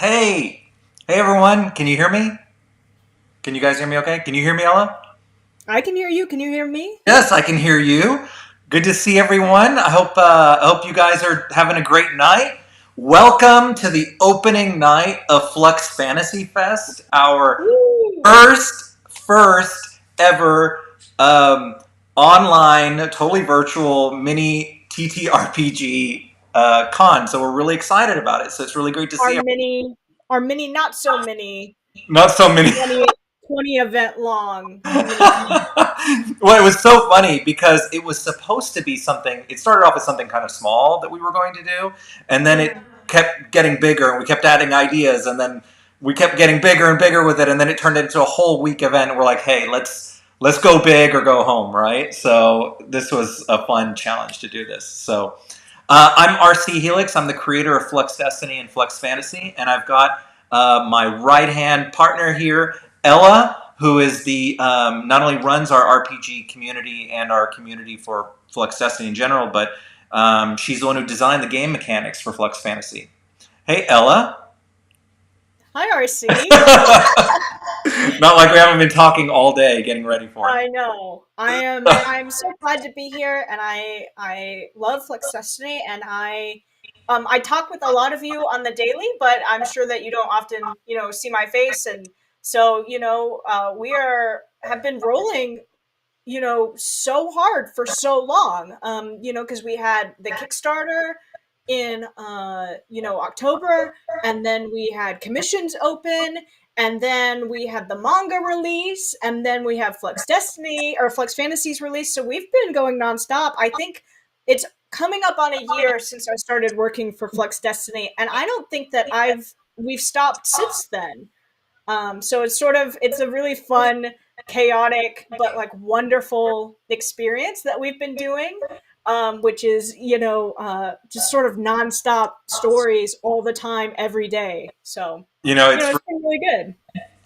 Hey, hey everyone, can you hear me? Can you guys hear me okay? Can you hear me, Ella? I can hear you. Can you hear me? Yes, I can hear you. Good to see everyone. I hope you guys are having a great night. Welcome to the opening night of Flux Fantasy Fest, our Woo! first ever um, online, totally virtual mini TTRPG con. So we're really excited about it. So it's really great to Our see. mini, our mini, not so mini, Not so many. 20 event long mini con. Well, it was so funny because it was supposed to be something. It started off as something kind of small that we were going to do, and then it Yeah. kept getting bigger, and we kept adding ideas, and then we kept getting bigger and bigger with it, and then it turned into a whole week event. And we're like, hey, let's go big or go home, right? So this was a fun challenge to do this. So I'm RC Helix. I'm the creator of Flux Destiny and Flux Fantasy, and I've got my right hand partner here, Ella, who is the not only runs our RPG community and our community for Flux Destiny in general, but she's the one who designed the game mechanics for Flux Fantasy. Hey, Ella. Hi, RC. Not like we haven't been talking all day getting ready for I know. I'm so glad to be here, and I love Flex Destiny, and I talk with a lot of you on the daily, but I'm sure that you don't often see my face, and so we are have been rolling so hard for so long. Because we had the Kickstarter in October, and then we had commissions open, and then we had the manga release, and then we have Flux Destiny or Flux Fantasies release. So we've been going nonstop. I think it's coming up on a year since I started working for Flux Destiny, and I don't think that we've stopped since then. So it's a really fun, chaotic, but like wonderful experience that we've been doing, which is just sort of nonstop stories all the time, every day. So you know it's it's been really good.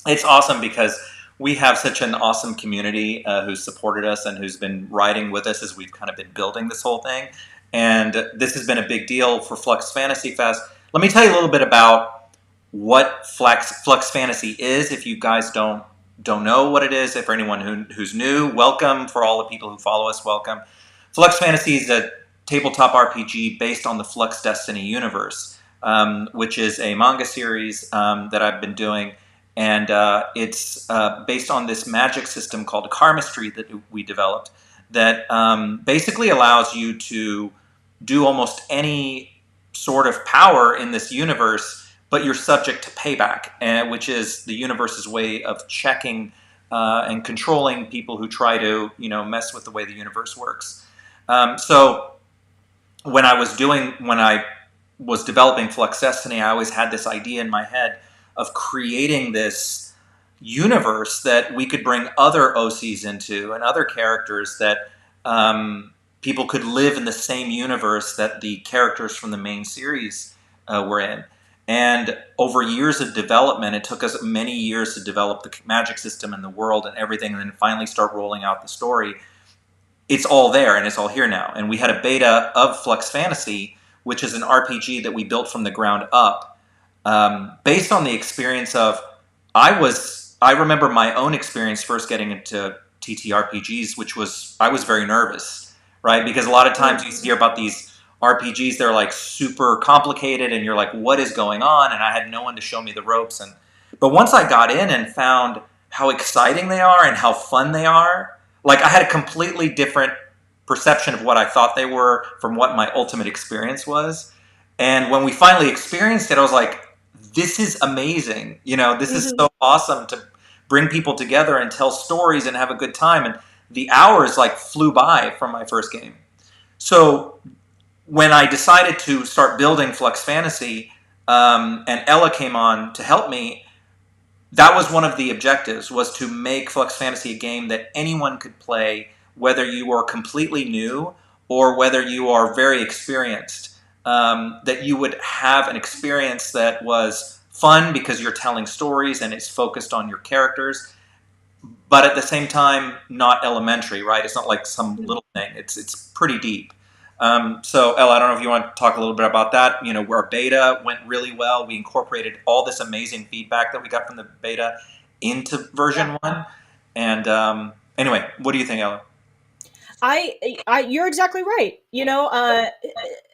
it's awesome because we have such an awesome community who's supported us and who's been riding with us as we've kind of been building this whole thing. And this has been a big deal for Flux Fantasy Fest. Let me tell you a little bit about what Flux Fantasy is. If you guys don't know what it is, if for anyone who's new, welcome. For all the people who follow us, welcome. Flux Fantasy is a tabletop RPG based on the Flux Destiny universe, which is a manga series that I've been doing, and it's based on this magic system called Karmistry that we developed that basically allows you to do almost any sort of power in this universe, but you're subject to payback, which is the universe's way of checking and controlling people who try to mess with the way the universe works. So when I was developing Flux Destiny, I always had this idea in my head of creating this universe that we could bring other OCs into and other characters that people could live in the same universe that the characters from the main series were in. And over years of development, it took us many years to develop the magic system and the world and everything, and then finally start rolling out the story. It's all there and it's all here now. And we had a beta of Flux Fantasy, which is an RPG that we built from the ground up, based on the experience of I remember my own experience first getting into TTRPGs, which was I was very nervous, right? Because a lot of times you hear about these RPGs, they're like super complicated, and you're like, what is going on? And I had no one to show me the ropes. But once I got in and found how exciting they are and how fun they are, like I had a completely different perception of what I thought they were from what my ultimate experience was. And when we finally experienced it, I was like, this is amazing. This is Hmm. so awesome to bring people together and tell stories and have a good time. And the hours like flew by from my first game. So when I decided to start building Flux Fantasy, and Ella came on to help me, that was one of the objectives, was to make Flux Fantasy a game that anyone could play, whether you are completely new or whether you are very experienced. That you would have an experience that was fun because you're telling stories and it's focused on your characters, but at the same time not elementary, right? It's not like some little thing. It's pretty deep. So Ella, I don't know if you want to talk a little bit about that. Our beta went really well. We incorporated all this amazing feedback that we got from the beta into Yeah. version 1. And anyway, what do you think, Ella? You're exactly right.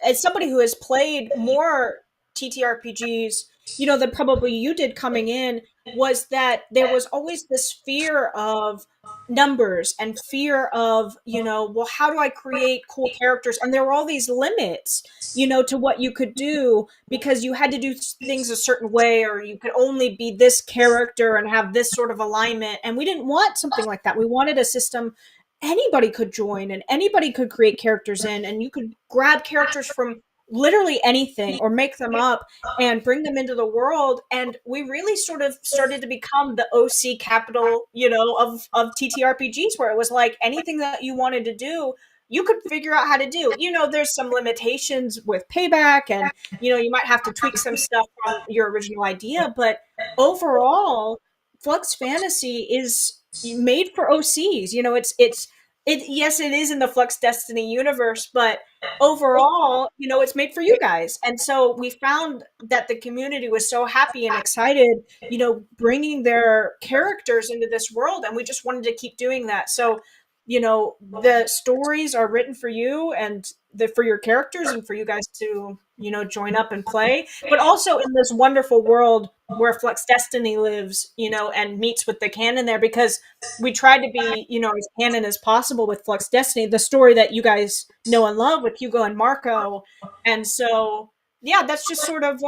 As somebody who has played more TTRPGs, than probably you did coming in, was that there was always this fear of numbers and fear of, well, how do I create cool characters? And there were all these limits, to what you could do because you had to do things a certain way, or you could only be this character and have this sort of alignment. And we didn't want something like that. We wanted a system anybody could join and anybody could create characters in, and you could grab characters from literally anything or make them up and bring them into the world. And we really sort of started to become the OC capital, of TTRPGs, where it was like anything that you wanted to do, you could figure out how to do. There's some limitations with payback, and you might have to tweak some stuff from your original idea, but overall, Flux Fantasy is made for OCs. Yes, it is in the Flux Destiny universe, but overall, it's made for you guys. And so we found that the community was so happy and excited, bringing their characters into this world, and we just wanted to keep doing that. So, the stories are written for you and for your characters and for you guys to, join up and play, but also in this wonderful world where Flux Destiny lives, and meets with the canon there, because we tried to be, as canon as possible with Flux Destiny, the story that you guys know and love with Hugo and Marco. And so, yeah, that's just sort of,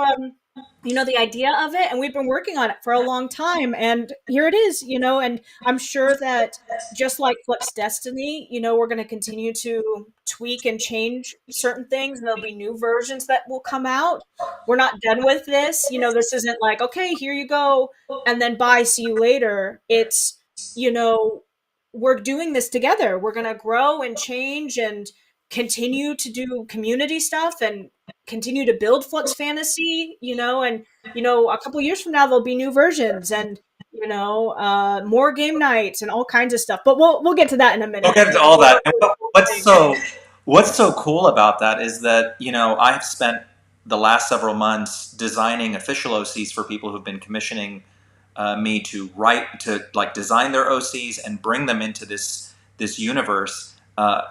the idea of it. And we've been working on it for a long time. And here it is, and I'm sure that just like Flux Destiny, we're going to continue to tweak and change certain things. And there'll be new versions that will come out. We're not done with this. This isn't like, okay, here you go. And then bye, see you later. It's, you know, we're doing this together. We're going to grow and change and continue to do community stuff and continue to build Flux Fantasy, and, a couple years from now, there'll be new versions and, more game nights and all kinds of stuff. But we'll get to that in a We'll minute. get into all that. And what's Thing. so what's so cool about that is that I've spent the last several months designing official OCs for people who've been commissioning me to write to like design their OCs and bring them into this universe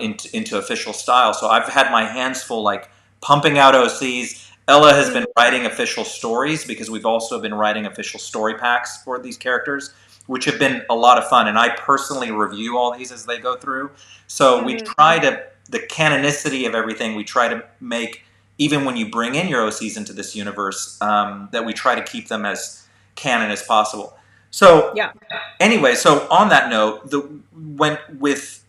into official style. So I've had my hands full like pumping out OCs. Ella has been writing official stories because we've also been writing official story packs for these characters, which have been a lot of fun. And I personally review all these as they go through. So we try to, the canonicity of everything, we try to make, even when you bring in your OCs into this universe, that we try to keep them as canon as possible. So Yeah. anyway, so on that note, with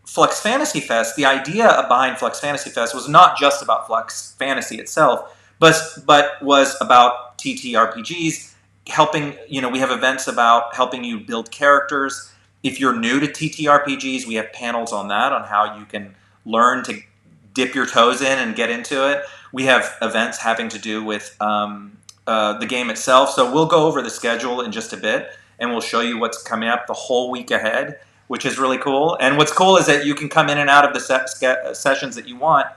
Flux Fantasy Fest, the idea behind Flux Fantasy Fest was not just about Flux Fantasy itself, but was about TTRPGs, helping, we have events about helping you build characters. If you're new to TTRPGs, we have panels on that, on how you can learn to dip your toes in and get into it. We have events having to do with the game itself. So we'll go over the schedule in just a bit, and we'll show you what's coming up the whole week ahead, which is really cool. And what's cool is that you can come in and out of the sessions that you want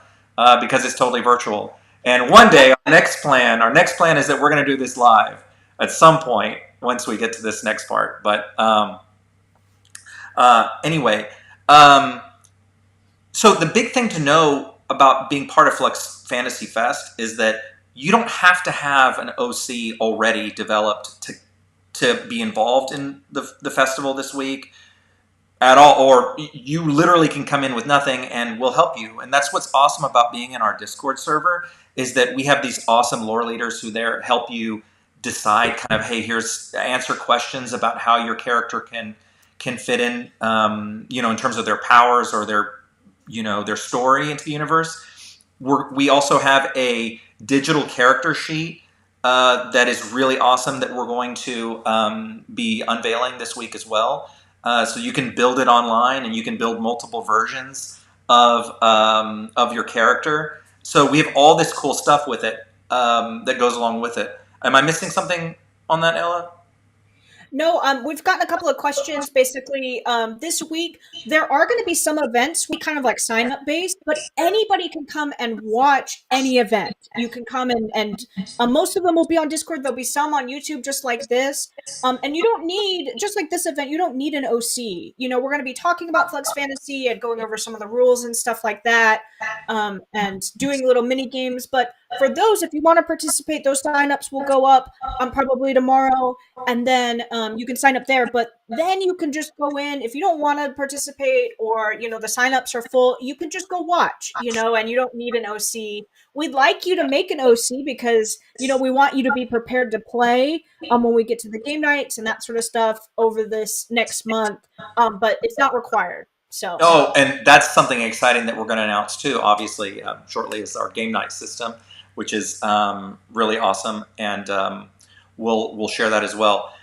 because it's totally virtual. And one day, our next plan is that we're going to do this live at some point once we get to this next part. But anyway, so the big thing to know about being part of Flux Fantasy Fest is that you don't have to have an OC already developed to be involved in the festival this week at all, or you literally can come in with nothing and we'll help you. And that's what's awesome about being in our Discord server, is that we have these awesome lore leaders who there help you decide kind of, hey, here's answer questions about how your character can fit in, in terms of their powers or their story into the universe. We also have a digital character sheet that is really awesome that we're going to be unveiling this week as well. So you can build it online, and you can build multiple versions of your character. So we have all this cool stuff with it that goes along with it. Am I missing something on that, Ella? No, we've gotten a couple of questions. Basically, this week there are going to be some events. We kind of like sign up based, but anybody can come and watch any event. You can come and most of them will be on Discord. There'll be some on YouTube, just like this. And you don't need, just like this event, you don't need an OC. You know, we're going to be talking about Flux Fantasy and going over some of the rules and stuff like that, and doing little mini games. But for those, if you want to participate, those signups will go up probably tomorrow, and then you can sign up there. But then you can just go in if you don't want to participate, or the signups are full. You can just go watch, and you don't need an OC. We'd like you to make an OC because we want you to be prepared to play when we get to the game nights and that sort of stuff over this next month. But it's not required. So. Oh, and that's something exciting that we're going to announce too. Obviously, shortly is our game night system, which is really awesome, and we'll share that as well.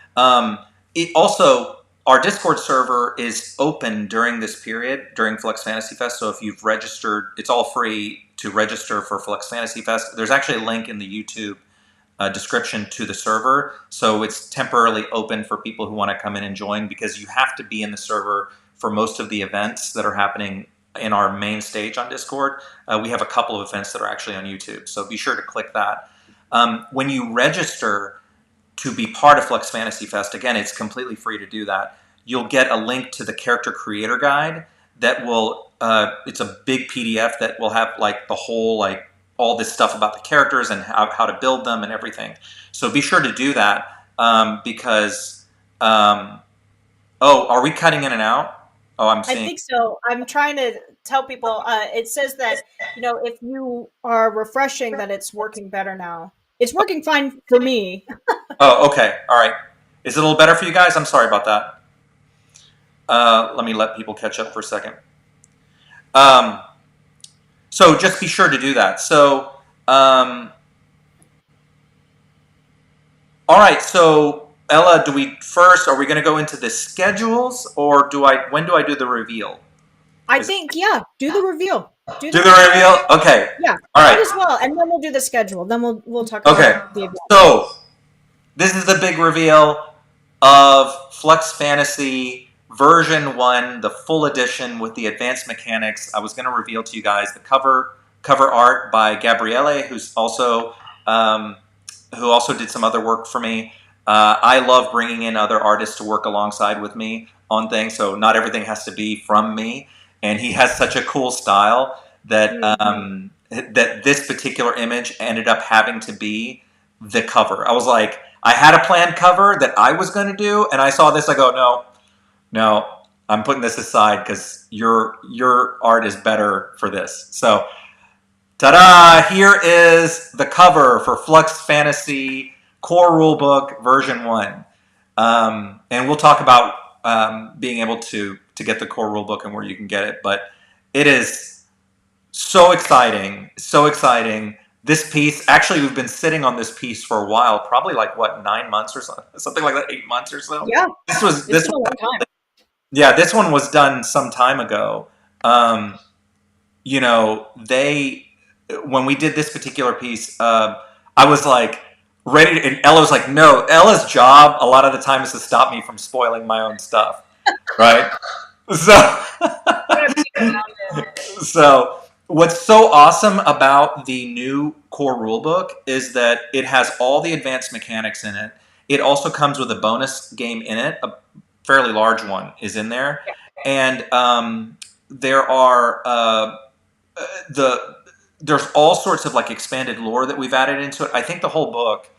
It also, our Discord server is open during this period, during Flux Fantasy Fest. So if you've registered, it's all free to register for Flux Fantasy Fest. There's actually a link in the YouTube description to the server. So it's temporarily open for people who want to come in and join, because you have to be in the server for most of the events that are happening in our main stage on Discord. We have a couple of events that are actually on YouTube. So be sure to click that. When you register to be part of Flux Fantasy Fest, again, it's completely free to do that. You'll get a link to the character creator guide that will, it's a big PDF that will have like the whole, like all this stuff about the characters and how to build them and everything. So be sure to do that because, oh, are we cutting in and out? Oh, I'm seeing. I think so. I'm trying to tell people, it says that, if you are refreshing, that it's working better now. It's working fine for me. Oh, okay. All right. Is it a little better for you guys? I'm sorry about that. Let me let people catch up for a second. So just be sure to do that. So, all right. So Ella, are we going to go into the schedules, or when do I do the reveal? I think, yeah, do the reveal. Do the reveal? Okay. Yeah. All right. Might as well, and then we'll do the schedule. Then we'll talk Okay. about the event. So this is the big reveal of Flux Fantasy version 1, the full edition with the advanced mechanics. I was going to reveal to you guys the cover art by Gabriele, who also did some other work for me. I love bringing in other artists to work alongside with me on things, so not everything has to be from me. And he has such a cool style that that this particular image ended up having to be the cover. I was like, I had a planned cover that I was going to do, and I saw this. I go, no, I'm putting this aside because your art is better for this. So, ta-da! Here is the cover for Flux Fantasy Core Rulebook version 1, and we'll talk about being able to get the core rulebook and where you can get it. But it is so exciting, so exciting. This piece, actually, we've been sitting on this piece for a while, probably like 9 months or something like that, 8 months or so. Yeah, this been a long time. Yeah, this one was done some time ago. When we did this particular piece, I was like ready to, and Ella's like, no. Ella's job a lot of the time is to stop me from spoiling my own stuff, right? So what's so awesome about the new core rulebook is that it has all the advanced mechanics in it. It also comes with a bonus game in it. A fairly large one is in there. And there are there's all sorts of like expanded lore that we've added into it. I think the whole book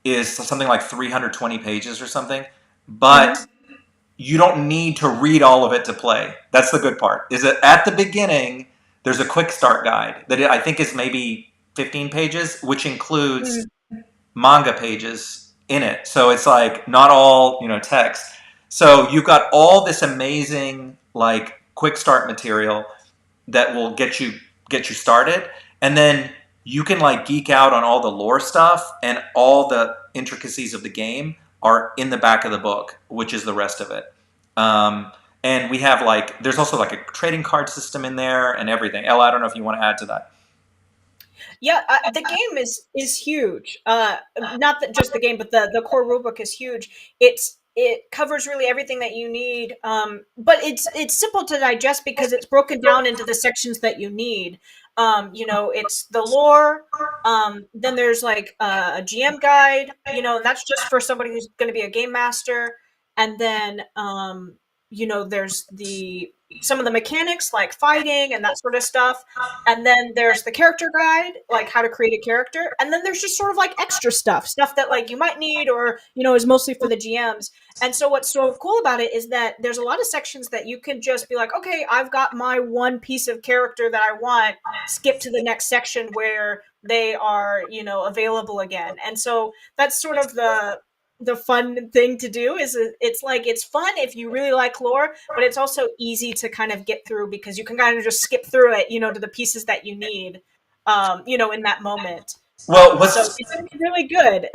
is something like 320 pages or something. But you don't need to read all of it to play. That's the good part. Is that at the beginning, there's a quick start guide that I think is maybe 15 pages, which includes manga pages in it. So it's like not all, text. So you've got all this amazing like quick start material that will get you started. And then you can like geek out on all the lore stuff, and all the intricacies of the game are in the back of the book, which is the rest of it. And we have there's also like a trading card system in there and everything. Ella, I don't know if you want to add to that. Yeah, the game is huge. Not that just the game, but the core rulebook is huge. It covers really everything that you need. But it's simple to digest because it's broken down into the sections that you need. It's the lore. Then there's like a GM guide. And that's just for somebody who's going to be a game master. And then there's the some of the mechanics like fighting and that sort of stuff, and then there's the character guide, like how to create a character, and then there's just sort of like extra stuff that like you might need, or is mostly for the GMs. And so what's so cool about it is that there's a lot of sections that you can just be like, okay, I've got my one piece of character that I want, skip to the next section where they are available again. And so that's sort of the fun thing to do. Is it's like it's fun if you really like lore, but it's also easy to kind of get through because you can kind of just skip through it, to the pieces that you need, in that moment. Well, So what's it's really good.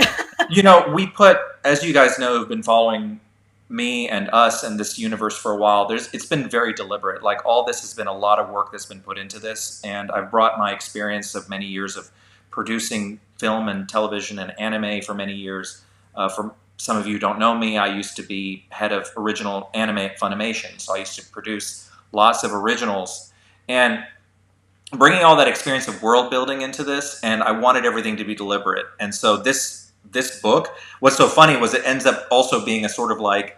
we put, as you guys know, who've been following me and us and this universe for a while, it's been very deliberate. Like, all this has been a lot of work that's been put into this, and I've brought my experience of many years of producing film and television and anime for many years. For some of you who don't know me, I used to be head of original anime at Funimation, so I used to produce lots of originals, and bringing all that experience of world building into this, and I wanted everything to be deliberate. And so this book, what's so funny was it ends up also being a sort of like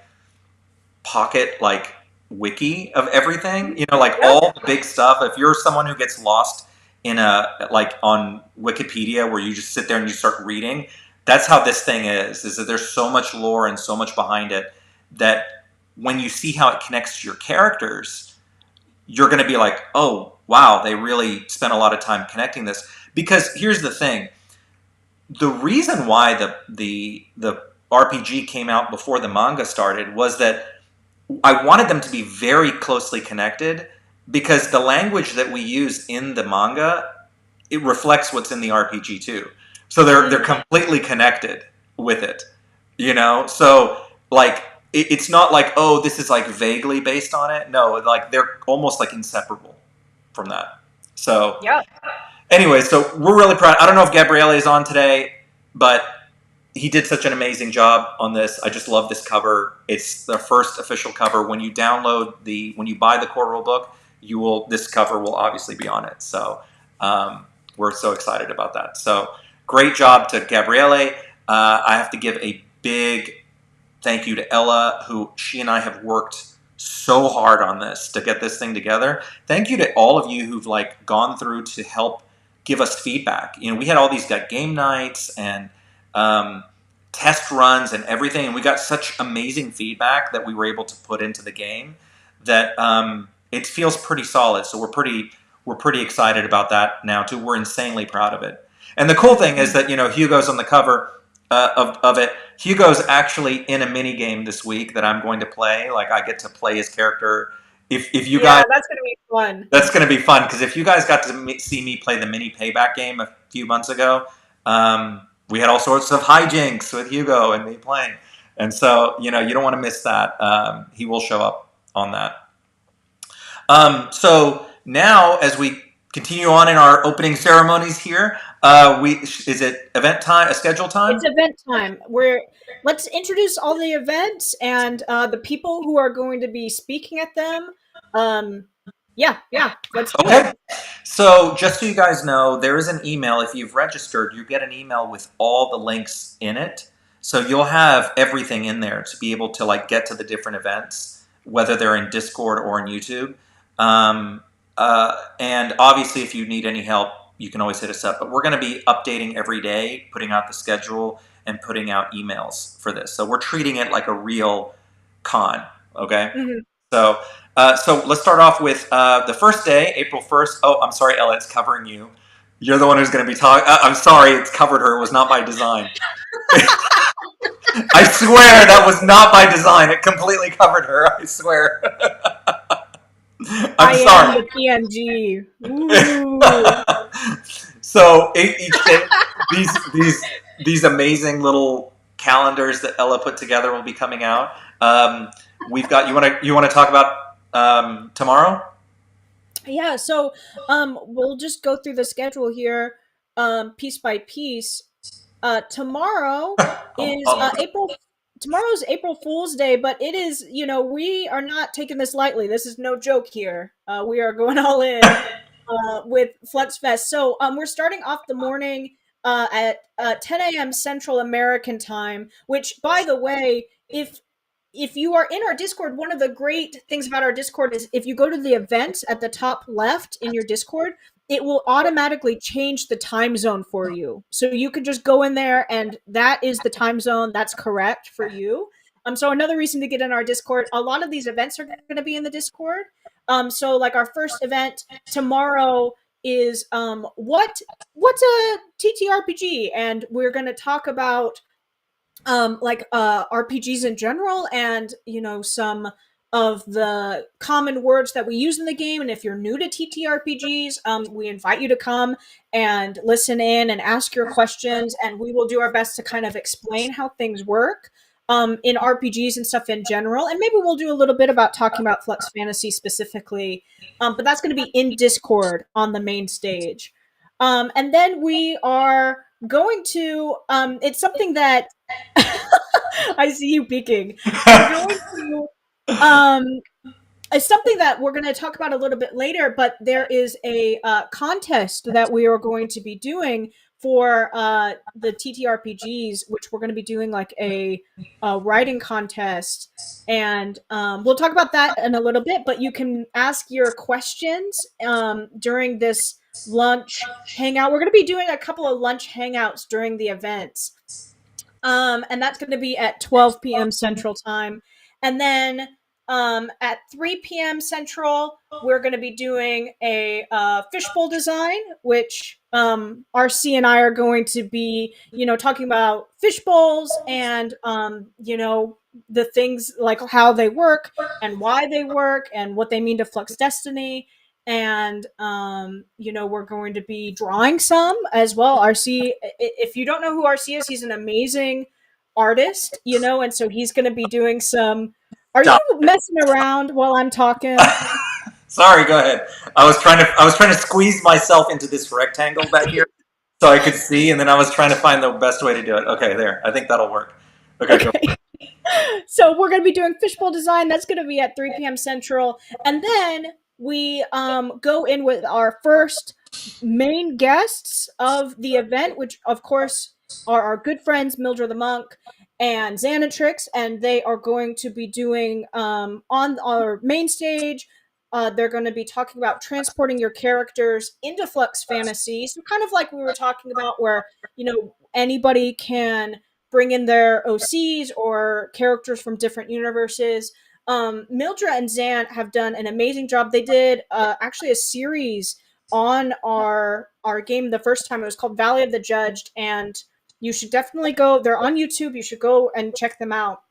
pocket like wiki of everything. Like Yeah. all the big stuff. If you're someone who gets lost in on Wikipedia where you just sit there and you start reading, that's how this thing is that there's so much lore and so much behind it that when you see how it connects to your characters, you're going to be like, oh, wow, they really spent a lot of time connecting this. Because here's the thing. The reason why the RPG came out before the manga started was that I wanted them to be very closely connected, because the language that we use in the manga, it reflects what's in the RPG too. So they're completely connected with it. So like it's not like, oh, this is like vaguely based on it. No, like they're almost like inseparable from that. So Yeah. anyway, so we're really proud. I don't know if Gabriele is on today, but he did such an amazing job on this. I just love this cover. It's the first official cover. When you buy the core rule book, this cover will obviously be on it. So we're so excited about that. So great job to Gabriele. I have to give a big thank you to Ella, who she and I have worked so hard on this to get this thing together. Thank you to all of you who've like gone through to help give us feedback. We had all these game nights and test runs and everything, and we got such amazing feedback that we were able to put into the game that it feels pretty solid. So we're pretty excited about that now too. We're insanely proud of it. And the cool thing is that Hugo's on the cover of it. Hugo's actually in a mini game this week that I'm going to play. Like, I get to play his character. If you guys, that's gonna be fun. that's going to be fun, because if you guys got to see me play the mini payback game a few months ago, we had all sorts of hijinks with Hugo and me playing, and so you don't want to miss that. He will show up on that. So now, as we continue on in our opening ceremonies here, is it event time? A schedule time? It's event time. Let's introduce all the events and the people who are going to be speaking at them. Yeah, let's do Okay. it. So just so you guys know, there is an email. If you've registered, you get an email with all the links in it. So you'll have everything in there to be able to get to the different events, whether they're in Discord or in YouTube. And obviously, if you need any help, you can always hit us up. But we're going to be updating every day, putting out the schedule and putting out emails for this. So we're treating it like a real con. Okay. Mm-hmm. So let's start off with the first day, April 1st. Oh, I'm sorry, Ella, it's covering you. You're the one who's going to be talking. I'm sorry, it's covered her. It was not by design. I swear that was not by design. It completely covered her. I swear. I'm sorry. Am the PNG. So these amazing little calendars that Ella put together will be coming out. We've got you want to talk about tomorrow? Yeah, so we'll just go through the schedule here. piece by piece. Tomorrow Oh, is oh. April. Tomorrow's April Fool's Day, but it is, we are not taking this lightly. This is no joke here. We are going all in with Flux Fest. So we're starting off the morning at 10 a.m. Central American time. Which, by the way, if you are in our Discord, one of the great things about our Discord is if you go to the events at the top left in your Discord, it will automatically change the time zone for you. So you could just go in there and that is the time zone that's correct for you. So another reason to get in our Discord, a lot of these events are going to be in the Discord. So like our first event tomorrow is what's a TTRPG, and we're going to talk about RPGs in general, and some of the common words that we use in the game. And if you're new to TTRPGs, we invite you to come and listen in and ask your questions, and we will do our best to kind of explain how things work in RPGs and stuff in general. And maybe we'll do a little bit about talking about Flux Fantasy specifically, but that's going to be in Discord on the main stage. And then we are going to it's something that I see you peeking. We're going to um it's something that we're going to talk about a little bit later, but there is a contest that we are going to be doing for the TTRPGs, which we're going to be doing like a writing contest. And we'll talk about that in a little bit, but you can ask your questions during this lunch hangout. We're going to be doing a couple of lunch hangouts during the events. And that's going to be at 12 p.m. Central Time. And then at 3 p.m. Central, we're going to be doing a fishbowl design, which RC and I are going to be, talking about fishbowls and, the things like how they work and why they work and what they mean to Flux Destiny. And we're going to be drawing some as well. RC, if you don't know who RC is, he's an amazing artist, and so he's going to be doing some. Are you messing around while I'm talking? Sorry, go ahead. I was trying to squeeze myself into this rectangle back here so I could see, and then I was trying to find the best way to do it. Okay, there. I think that'll work. Okay, go. So we're going to be doing fishbowl design. That's going to be at 3 p.m. Central. And then we go in with our first main guests of the event, which, of course, are our good friends, Mildred the Monk and Xanatrix. And they are going to be doing, on our main stage, they're going to be talking about transporting your characters into Flux Fantasy. So kind of like we were talking about where, anybody can bring in their OCs or characters from different universes. Mildred and Zan have done an amazing job. They did actually a series on our game the first time. It was called Valley of the Judged, and you should definitely go. They're on YouTube. You should go and check them out.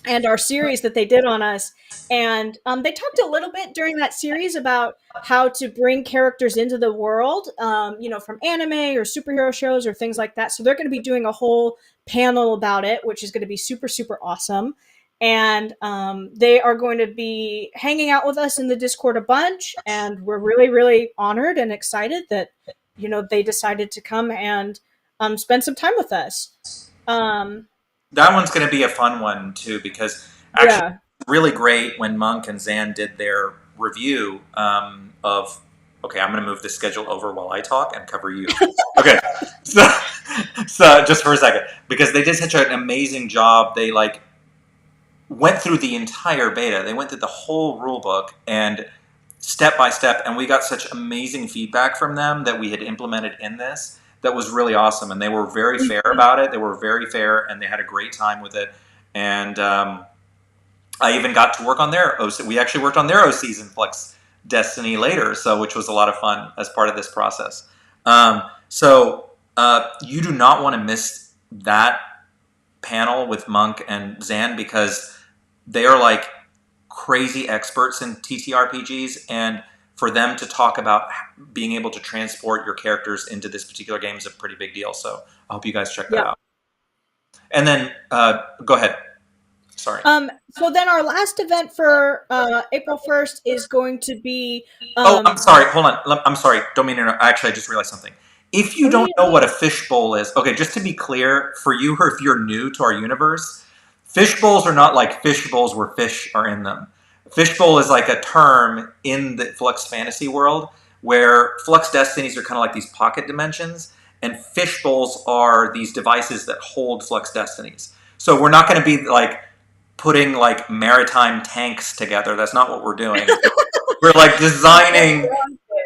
And our series that they did on us. And they talked a little bit during that series about how to bring characters into the world, from anime or superhero shows or things like that. So they're going to be doing a whole panel about it, which is going to be super, super awesome. And they are going to be hanging out with us in the Discord a bunch. And we're really, really honored and excited that, they decided to come and spend some time with us. That one's going to be a fun one too, because actually, really great when Monk and Zan did their review of. Okay, I'm going to move the schedule over while I talk and cover you. Okay, so just for a second, because they did such an amazing job. They went through the entire beta. They went through the whole rule book and step by step, and we got such amazing feedback from them that we had implemented in this. That was really awesome, and they were very fair about it. They were very fair, and they had a great time with it. And I even got to work on their OC. We actually worked on their OCs in Flux Destiny later, which was a lot of fun as part of this process. So you do not want to miss that panel with Monk and Zan, because they are crazy experts in TTRPGs, and for them to talk about being able to transport your characters into this particular game is a pretty big deal. So I hope you guys check that out. And then go ahead. Sorry. So then our last event for April 1st is going to be... I'm sorry. Hold on. I'm sorry. Don't mean to interrupt. Actually, I just realized something. If you Oh, don't yeah. know what a fishbowl is, okay, just to be clear for you, or if you're new to our universe, fishbowls are not like fish bowls where fish are in them. Fishbowl is like a term in the Flux fantasy world where Flux destinies are kind of like these pocket dimensions, and fish bowls are these devices that hold Flux destinies. So we're not going to be like putting like maritime tanks together. That's not what we're doing. We're like designing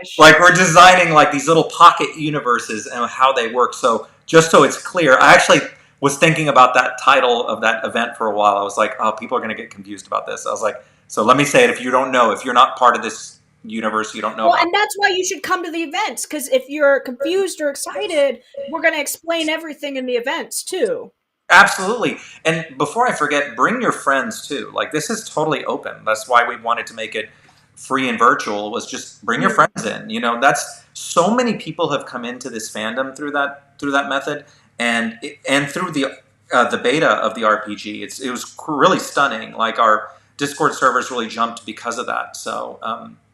Fish. like these little pocket universes and how they work. So just so it's clear, I actually was thinking about that title of that event for a while. I was like, oh, people are going to get confused about this. I was like, so let me say it. If you don't know, if you're not part of this universe, you don't know Well, about and that's why you should come to the events, because if you're confused or excited, we're going to explain everything in the events too. Absolutely. And before I forget, bring your friends too. Like this is totally open. That's why we wanted to make it free and virtual was just bring your Mhm. friends in. You know, that's so many people have come into this fandom through that method and through the beta of the RPG. It was really stunning. Like our Discord servers really jumped because of that. So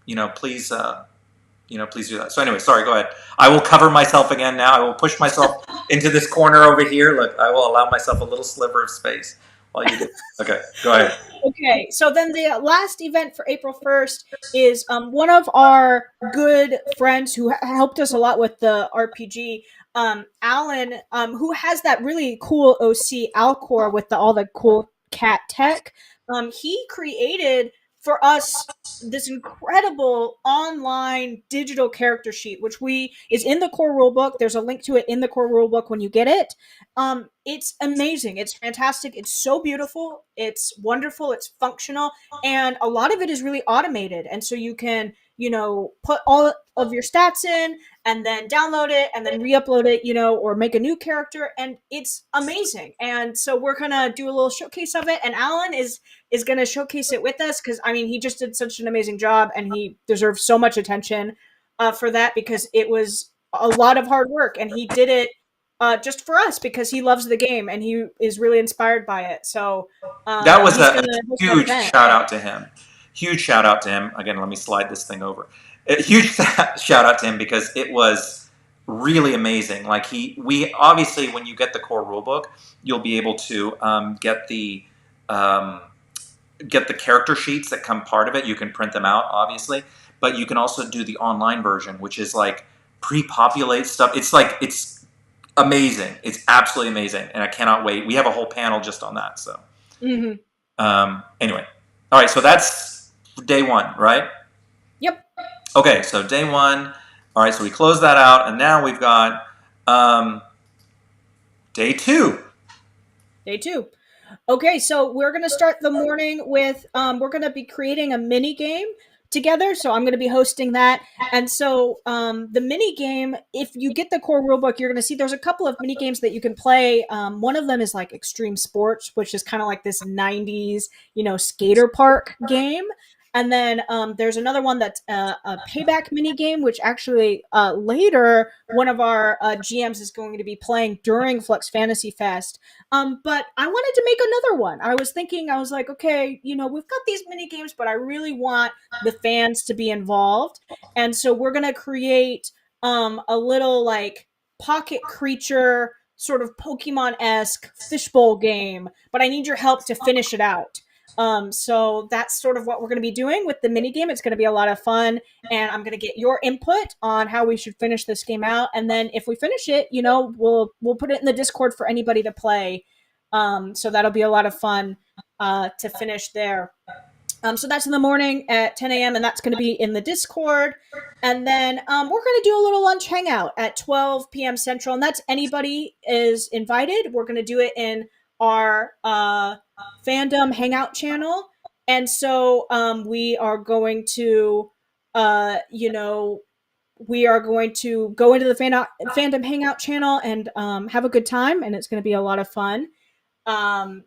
you know, please do that. So anyway, sorry, go ahead. I will cover myself again now. I will push myself into this corner over here. Look, I will allow myself a little sliver of space while you do. Okay, go ahead. Okay, so then the last event for April 1st is one of our good friends who helped us a lot with the RPG, Alan, who has that really cool OC Alcor with all the cool cat tech. He created for us this incredible online digital character sheet, which we is in the core rulebook. There's a link to it in the core rulebook when you get it. It's amazing. It's fantastic. It's so beautiful. It's wonderful. It's functional. And a lot of it is really automated. And so you can, put all of your stats in and then download it and then re-upload it, or make a new character. And it's amazing. And so we're gonna do a little showcase of it. And Alan is gonna showcase it with us because I mean he just did such an amazing job and he deserves so much attention for that because it was a lot of hard work and he did it just for us because he loves the game and he is really inspired by it. So That was he's a going to host that huge event. shout out to him. Huge shout out to him. Again, let me slide this thing over. A huge shout out to him because it was really amazing. Like we obviously when you get the core rulebook, you'll be able to um, get the character sheets that come part of it. You can print them out, obviously, but you can also do the online version, which is like pre-populate stuff. It's amazing. It's absolutely amazing, and I cannot wait. We have a whole panel just on that. So Mm-hmm. anyway, all right. So that's day one, right? Yep. Okay. So day one. All right. So we close that out, and now we've got day two. Day two. Okay, so we're gonna start the morning with we're gonna be creating a mini game together. So I'm gonna be hosting that, and so the mini game, if you get the core rulebook, you're gonna see there's a couple of mini games that you can play. One of them is like Extreme Sports, which is kind of like this '90s, skater park game. And then there's another one that's a payback mini game, which actually later one of our GMs is going to be playing during Flux Fantasy Fest. But I wanted to make another one. I was thinking, I was like, okay, we've got these mini games, but I really want the fans to be involved. And so we're gonna create a little like pocket creature, sort of Pokemon-esque fishbowl game, but I need your help to finish it out. So that's sort of what we're going to be doing with the mini game. It's going to be a lot of fun, and I'm going to get your input on how we should finish this game out. And then if we finish it, we'll put it in the Discord for anybody to play. So that'll be a lot of fun to finish there. So that's in the morning at 10 a.m. and that's going to be in the Discord. And then we're going to do a little lunch hangout at 12 p.m. Central, and that's anybody is invited. We're going to do it in our fandom hangout channel, and so we are going to, we are going to go into the fandom hangout channel and have a good time, and it's going to be a lot of fun. Um,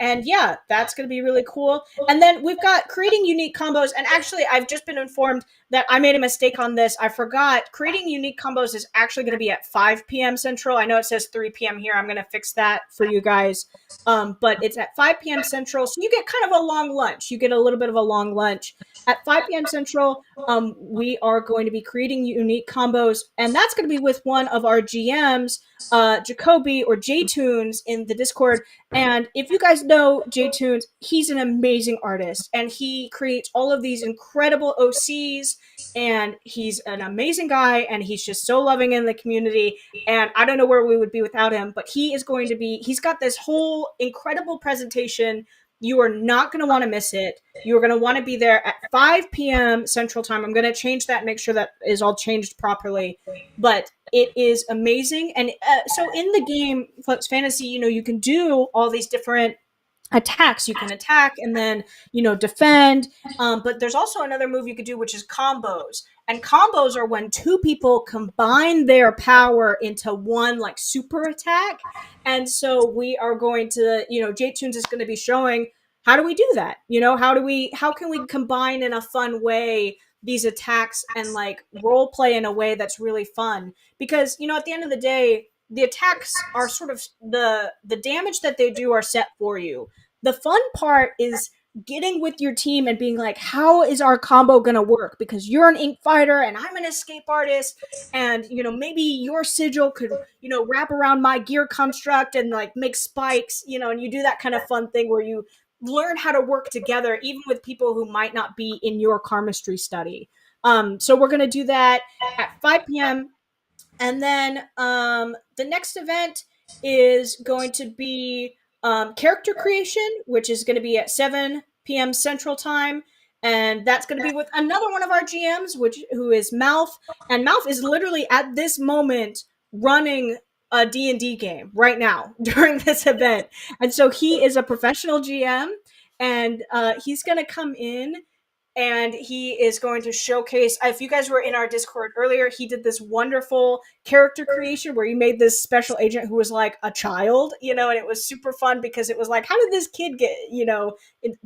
and that's going to be really cool. And then we've got creating unique combos. And actually, I've just been informed that I made a mistake on this. I forgot creating unique combos is actually going to be at 5 p.m. Central. I know it says 3 p.m. here. I'm going to fix that for you guys. But it's at 5 p.m. Central. So you get kind of a long lunch. You get a little bit of a long lunch. At 5 p.m. Central, we are going to be creating unique combos. And that's going to be with one of our GMs, Jacoby or J-Tunes in the Discord. And if you guys know J-Tunes, he's an amazing artist. And he creates all of these incredible OCs. And he's an amazing guy. And he's just so loving in the community. And I don't know where we would be without him, but he's got this whole incredible presentation. You are not going to want to miss it. You're going to want to be there at 5 p.m. Central Time. I'm going to change that, make sure that is all changed properly. But it is amazing. And so in the game, Flux Fantasy, you can do all these different attacks. You can attack and then defend, but there's also another move you could do, which is combos. And combos are when two people combine their power into one like super attack. And so we are going to, J-Tunes is going to be showing how do we do that. How can we combine in a fun way these attacks and like role play in a way that's really fun. Because at the end of the day, the attacks are sort of the damage that they do are set for you. The fun part is getting with your team and being like, how is our combo going to work? Because you're an ink fighter and I'm an escape artist. And, maybe your sigil could, wrap around my gear construct and like make spikes, and you do that kind of fun thing where you learn how to work together, even with people who might not be in your chemistry study. So we're going to do that at 5 p.m. And then the next event is going to be character creation, which is going to be at 7 p.m. Central Time. And that's going to be with another one of our GMs, who is Mouth. And Mouth is literally at this moment running a D&D game right now during this event. And so he is a professional GM, and he's going to come in and he is going to showcase. If you guys were in our Discord earlier, he did this wonderful character creation where he made this special agent who was like a child, and it was super fun because it was like, how did this kid get,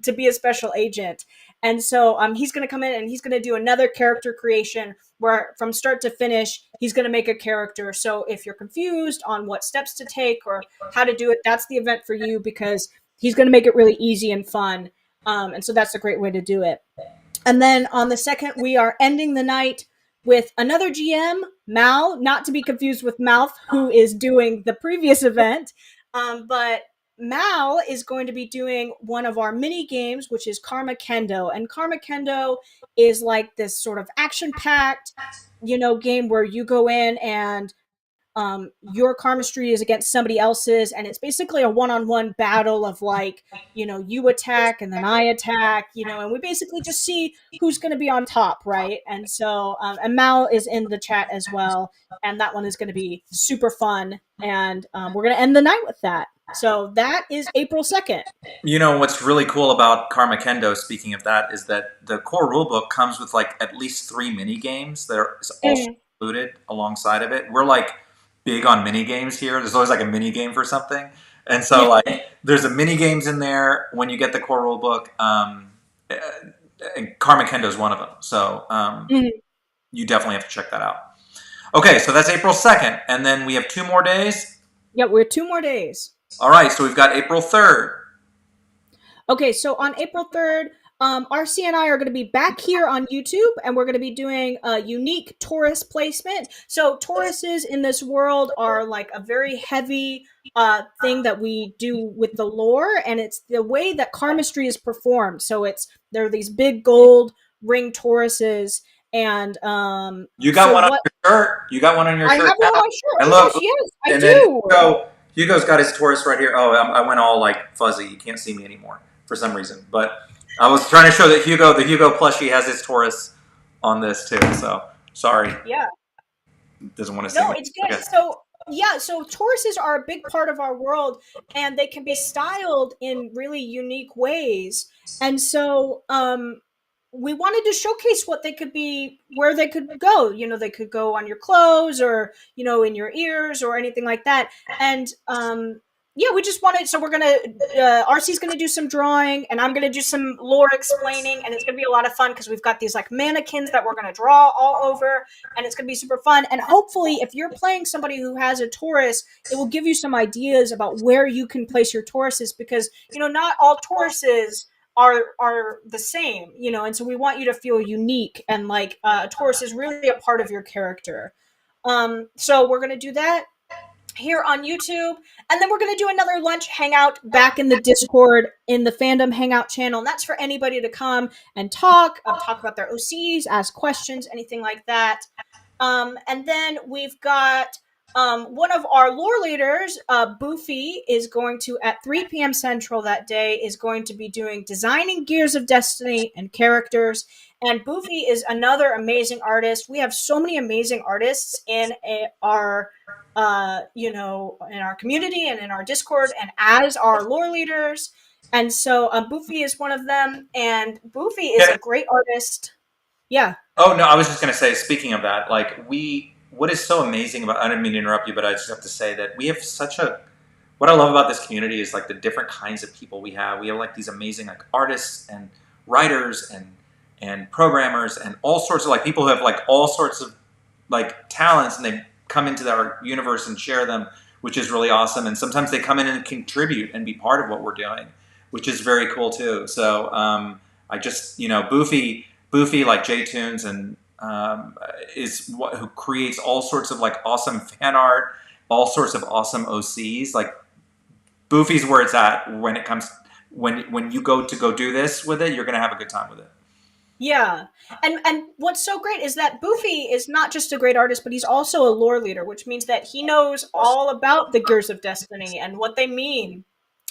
to be a special agent? And so he's going to come in and he's going to do another character creation where from start to finish, he's going to make a character. So if you're confused on what steps to take or how to do it, that's the event for you, because he's going to make it really easy and fun. And so that's a great way to do it. And then on the second, we are ending the night with another GM, Mal, not to be confused with Mouth, who is doing the previous event. But Mal is going to be doing one of our mini games, which is Karma Kendo. And Karma Kendo is like this sort of action-packed, game where you go in and your chemistry is against somebody else's, and it's basically a one-on-one battle of like, you attack and then I attack, and we basically just see who's going to be on top, right? And so and Mal is in the chat as well, and that one is going to be super fun, and we're going to end the night with that. So that is April 2nd. What's really cool about Karma Kendo, speaking of that, is that the core rulebook comes with like at least 3 mini games that are also included alongside of it. We're like big on mini games here. There's always like a mini game for something, and so like there's a mini games in there when you get the core rulebook. And Karma Kendo is one of them, so you definitely have to check that out. Okay, so that's April 2nd, and then we have 2 more days. Yep, we're 2 more days. All right, so we've got April 3rd. Okay, so on April 3rd, RC and I are going to be back here on YouTube, and we're going to be doing a unique Taurus placement. So Tauruses in this world are like a very heavy thing that we do with the lore, and it's the way that chemistry is performed. So there are these big gold ring Tauruses, and you got one on your shirt. You got one on your shirt. I have one on my shirt. And look, yes, I and do. Then Hugo's got his Taurus right here. Oh, I went all like fuzzy. You can't see me anymore for some reason, but I was trying to show that the Hugo plushie has his Taurus on this too. So sorry. Yeah. Doesn't want to see. No, me. it's good. Okay. So Tauruses are a big part of our world, and they can be styled in really unique ways. And so we wanted to showcase what they could be, where they could go. They could go on your clothes or, in your ears or anything like that. And yeah, we just wanted, so we're gonna RC's gonna do some drawing, and I'm gonna do some lore explaining, and it's gonna be a lot of fun because we've got these like mannequins that we're gonna draw all over, and it's gonna be super fun. And hopefully, if you're playing somebody who has a Taurus, it will give you some ideas about where you can place your Tauruses, because not all Tauruses are the same, and so we want you to feel unique, and like a Taurus is really a part of your character. So we're gonna do that here on YouTube. And then we're going to do another lunch hangout back in the Discord in the fandom hangout channel. And that's for anybody to come and talk about their OCs, ask questions, anything like that. And then we've got one of our lore leaders, Boofy, is going to, at 3 p.m. Central that day, is going to be doing designing Gears of Destiny and characters. And Boofy is another amazing artist. We have so many amazing artists in our in our community and in our Discord and as our lore leaders. And so Boofy is one of them. And Boofy is Yeah. a great artist. Yeah. Oh no, I was just going to say, speaking of that, like what is so amazing about, I didn't mean to interrupt you, but I just have to say that we have what I love about this community is like the different kinds of people we have. We have like these amazing like artists and writers and programmers and all sorts of like people who have like all sorts of like talents, and they come into our universe and share them, which is really awesome. And sometimes they come in and contribute and be part of what we're doing, which is very cool too. So I just, Boofy like J-Tunes and who creates all sorts of like awesome fan art, all sorts of awesome OCs. Like Boofy's where it's at when it comes, when you go do this with it, you're going to have a good time with it. Yeah. And what's so great is that Boofy is not just a great artist, but he's also a lore leader, which means that he knows all about the Gears of Destiny and what they mean.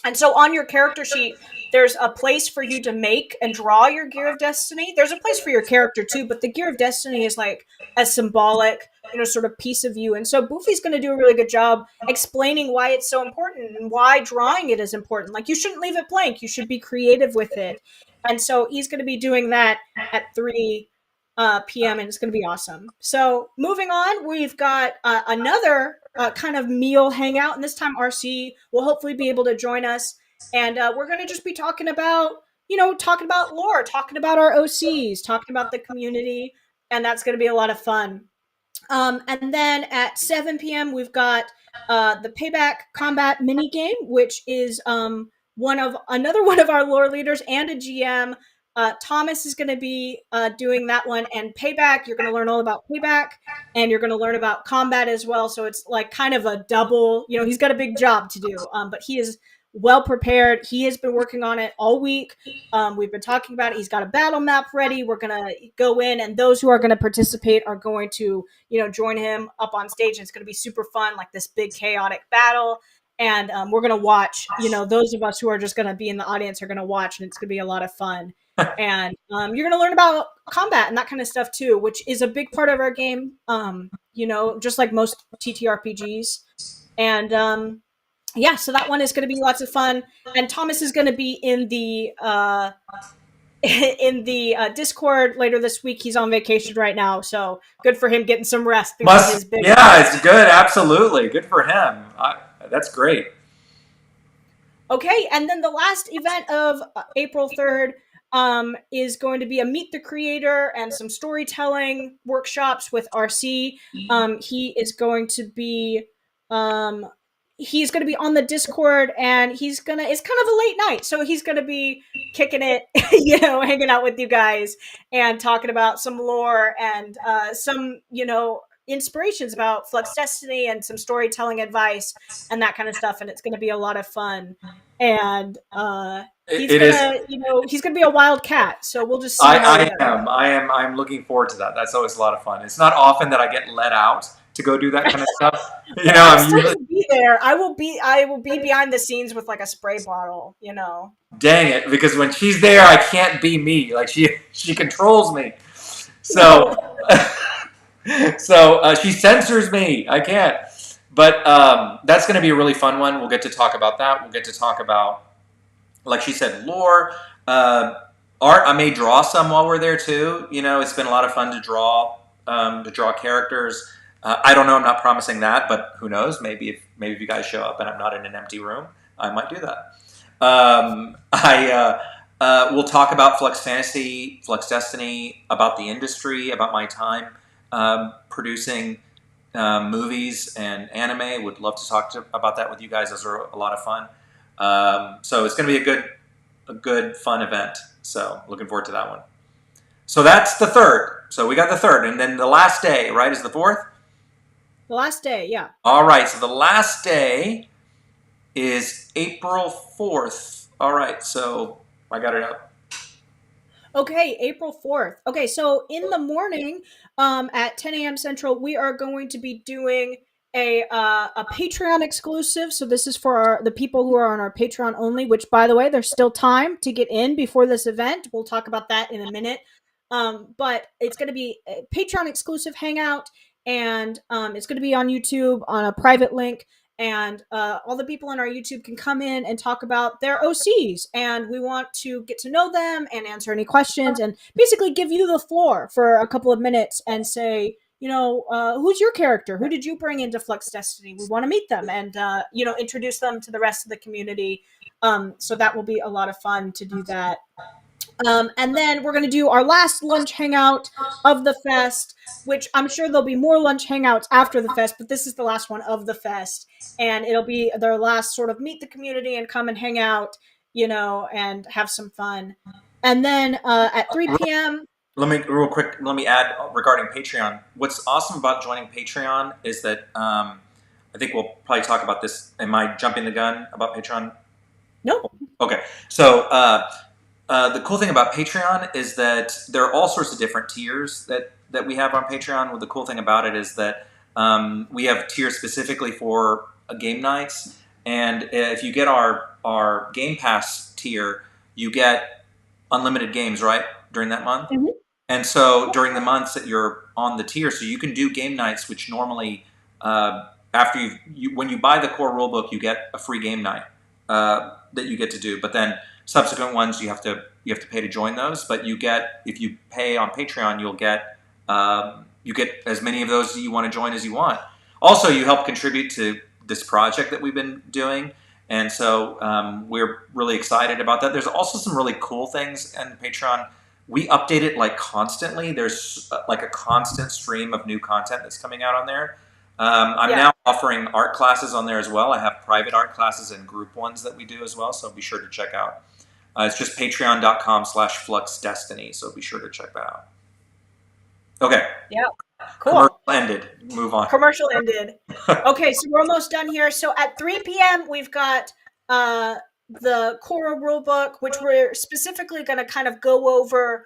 And so on your character sheet, there's a place for you to make and draw your Gear of Destiny. There's a place for your character too, but the Gear of Destiny is like a symbolic, sort of piece of you. And so Boofy's going to do a really good job explaining why it's so important and why drawing it is important. Like, you shouldn't leave it blank. You should be creative with it. And so he's going to be doing that at 3 p.m. and it's going to be awesome. So moving on, we've got another kind of meal hangout, and this time RC will hopefully be able to join us. And we're going to just be talking about lore, talking about our OCs, talking about the community, and that's going to be a lot of fun. And then at 7 p.m. we've got the Payback Combat mini game, which is another one of our lore leaders and a GM. Thomas is going to be doing that one, and Payback, you're going to learn all about Payback, and you're going to learn about combat as well. So it's like kind of a double, he's got a big job to do, but he is well prepared. He has been working on it all week. We've been talking about it. He's got a battle map ready. We're going to go in, and those who are going to participate are going to, join him up on stage. And it's going to be super fun, like this big chaotic battle. And we're going to watch, those of us who are just going to be in the audience are going to watch, and it's going to be a lot of fun. And you're going to learn about combat and that kind of stuff too, which is a big part of our game, just like most TTRPGs. And yeah, so that one is going to be lots of fun. And Thomas is going to be in the Discord later this week. He's on vacation right now, so good for him getting some rest. Yeah, it's good. Absolutely. Good for him. That's great. Okay, and then the last event of April 3rd is going to be a Meet the Creator and some storytelling workshops with RC. He is going to be he's going to be on the Discord, and it's kind of a late night, so he's going to be kicking it, hanging out with you guys and talking about some lore and some, inspirations about Flux Destiny and some storytelling advice and that kind of stuff. And it's going to be a lot of fun. And he's gonna be a wild cat, so we'll just see. I'm looking forward to that. That's always a lot of fun. It's not often that I get let out to go do that kind of stuff. I'm usually be there. I will be behind the scenes with like a spray bottle. Dang it! Because when she's there, I can't be me. Like she controls me. So so she censors me. I can't. But that's going to be a really fun one. We'll get to talk about that. We'll get to talk about, like she said, lore, art. I may draw some while we're there too. It's been a lot of fun to draw characters. I don't know. I'm not promising that, but who knows? Maybe if you guys show up and I'm not in an empty room, I might do that. I We'll talk about Flux Fantasy, Flux Destiny, about the industry, about my time producing movies and anime. Would love to talk about that with you guys. Those are a lot of fun. So it's going to be a good, fun event. So looking forward to that one. So that's the third. So we got the third, and then the last day, right, is the fourth. The last day, yeah. All right. So the last day is April 4th. All right. So I got it up. Okay, April 4th. Okay, so in the morning, at 10 a.m. Central, we are going to be doing a Patreon exclusive. So this is for the people who are on our Patreon only. Which, by the way, there's still time to get in before this event. We'll talk about that in a minute. But it's going to be a Patreon exclusive hangout, and it's going to be on YouTube on a private link. And all the people on our YouTube can come in and talk about their OCs, and we want to get to know them and answer any questions, and basically give you the floor for a couple of minutes and say, who's your character? Who did you bring into Flux Destiny? We want to meet them and introduce them to the rest of the community. So that will be a lot of fun to do that. And then we're going to do our last lunch hangout of the fest, which I'm sure there'll be more lunch hangouts after the fest, but this is the last one of the fest. And it'll be their last sort of meet the community and come and hang out, and have some fun. And then at 3 p.m. Let me add regarding Patreon. What's awesome about joining Patreon is that I think we'll probably talk about this. Am I jumping the gun about Patreon? No. Okay. So the cool thing about Patreon is that there are all sorts of different tiers that we have on Patreon. Well, the cool thing about it is that we have tiers specifically for game nights. And if you get our Game Pass tier, you get unlimited games, right, during that month? Mm-hmm. And so during the months that you're on the tier, so you can do game nights, which normally after when you buy the core rulebook, you get a free game night that you get to do. But then subsequent ones you have to pay to join those. But if you pay on Patreon, you get as many of those that you want to join as you want. Also, you help contribute to this project that we've been doing. And so we're really excited about that. There's also some really cool things in Patreon. We update it like constantly. There's like a constant stream of new content that's coming out on there. I'm now offering art classes on there as well. I have private art classes and group ones that we do as well. So be sure to check out. It's just patreon.com/fluxdestiny. So be sure to check that out. Okay. Yeah. Cool. Commercial ended. Move on. Commercial ended. Okay, so we're almost done here. So at 3 p.m., we've got the core rulebook, which we're specifically going to kind of go over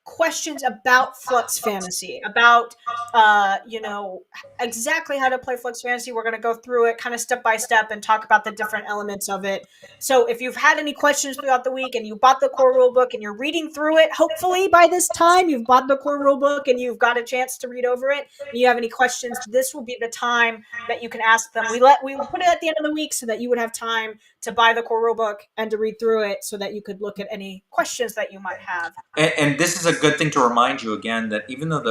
questions about Flux Fantasy, about exactly how to play Flux Fantasy. We're going to go through it kind of step by step and talk about the different elements of it. So if you've had any questions throughout the week and you bought the core rulebook and you're reading through it, hopefully by this time you've bought the core rulebook and you've got a chance to read over it, and you have any questions, this will be the time that you can ask them. We put it at the end of the week so that you would have time to buy the core rulebook and to read through it so that you could look at any questions that you might have. And this is a good thing to remind you again that even though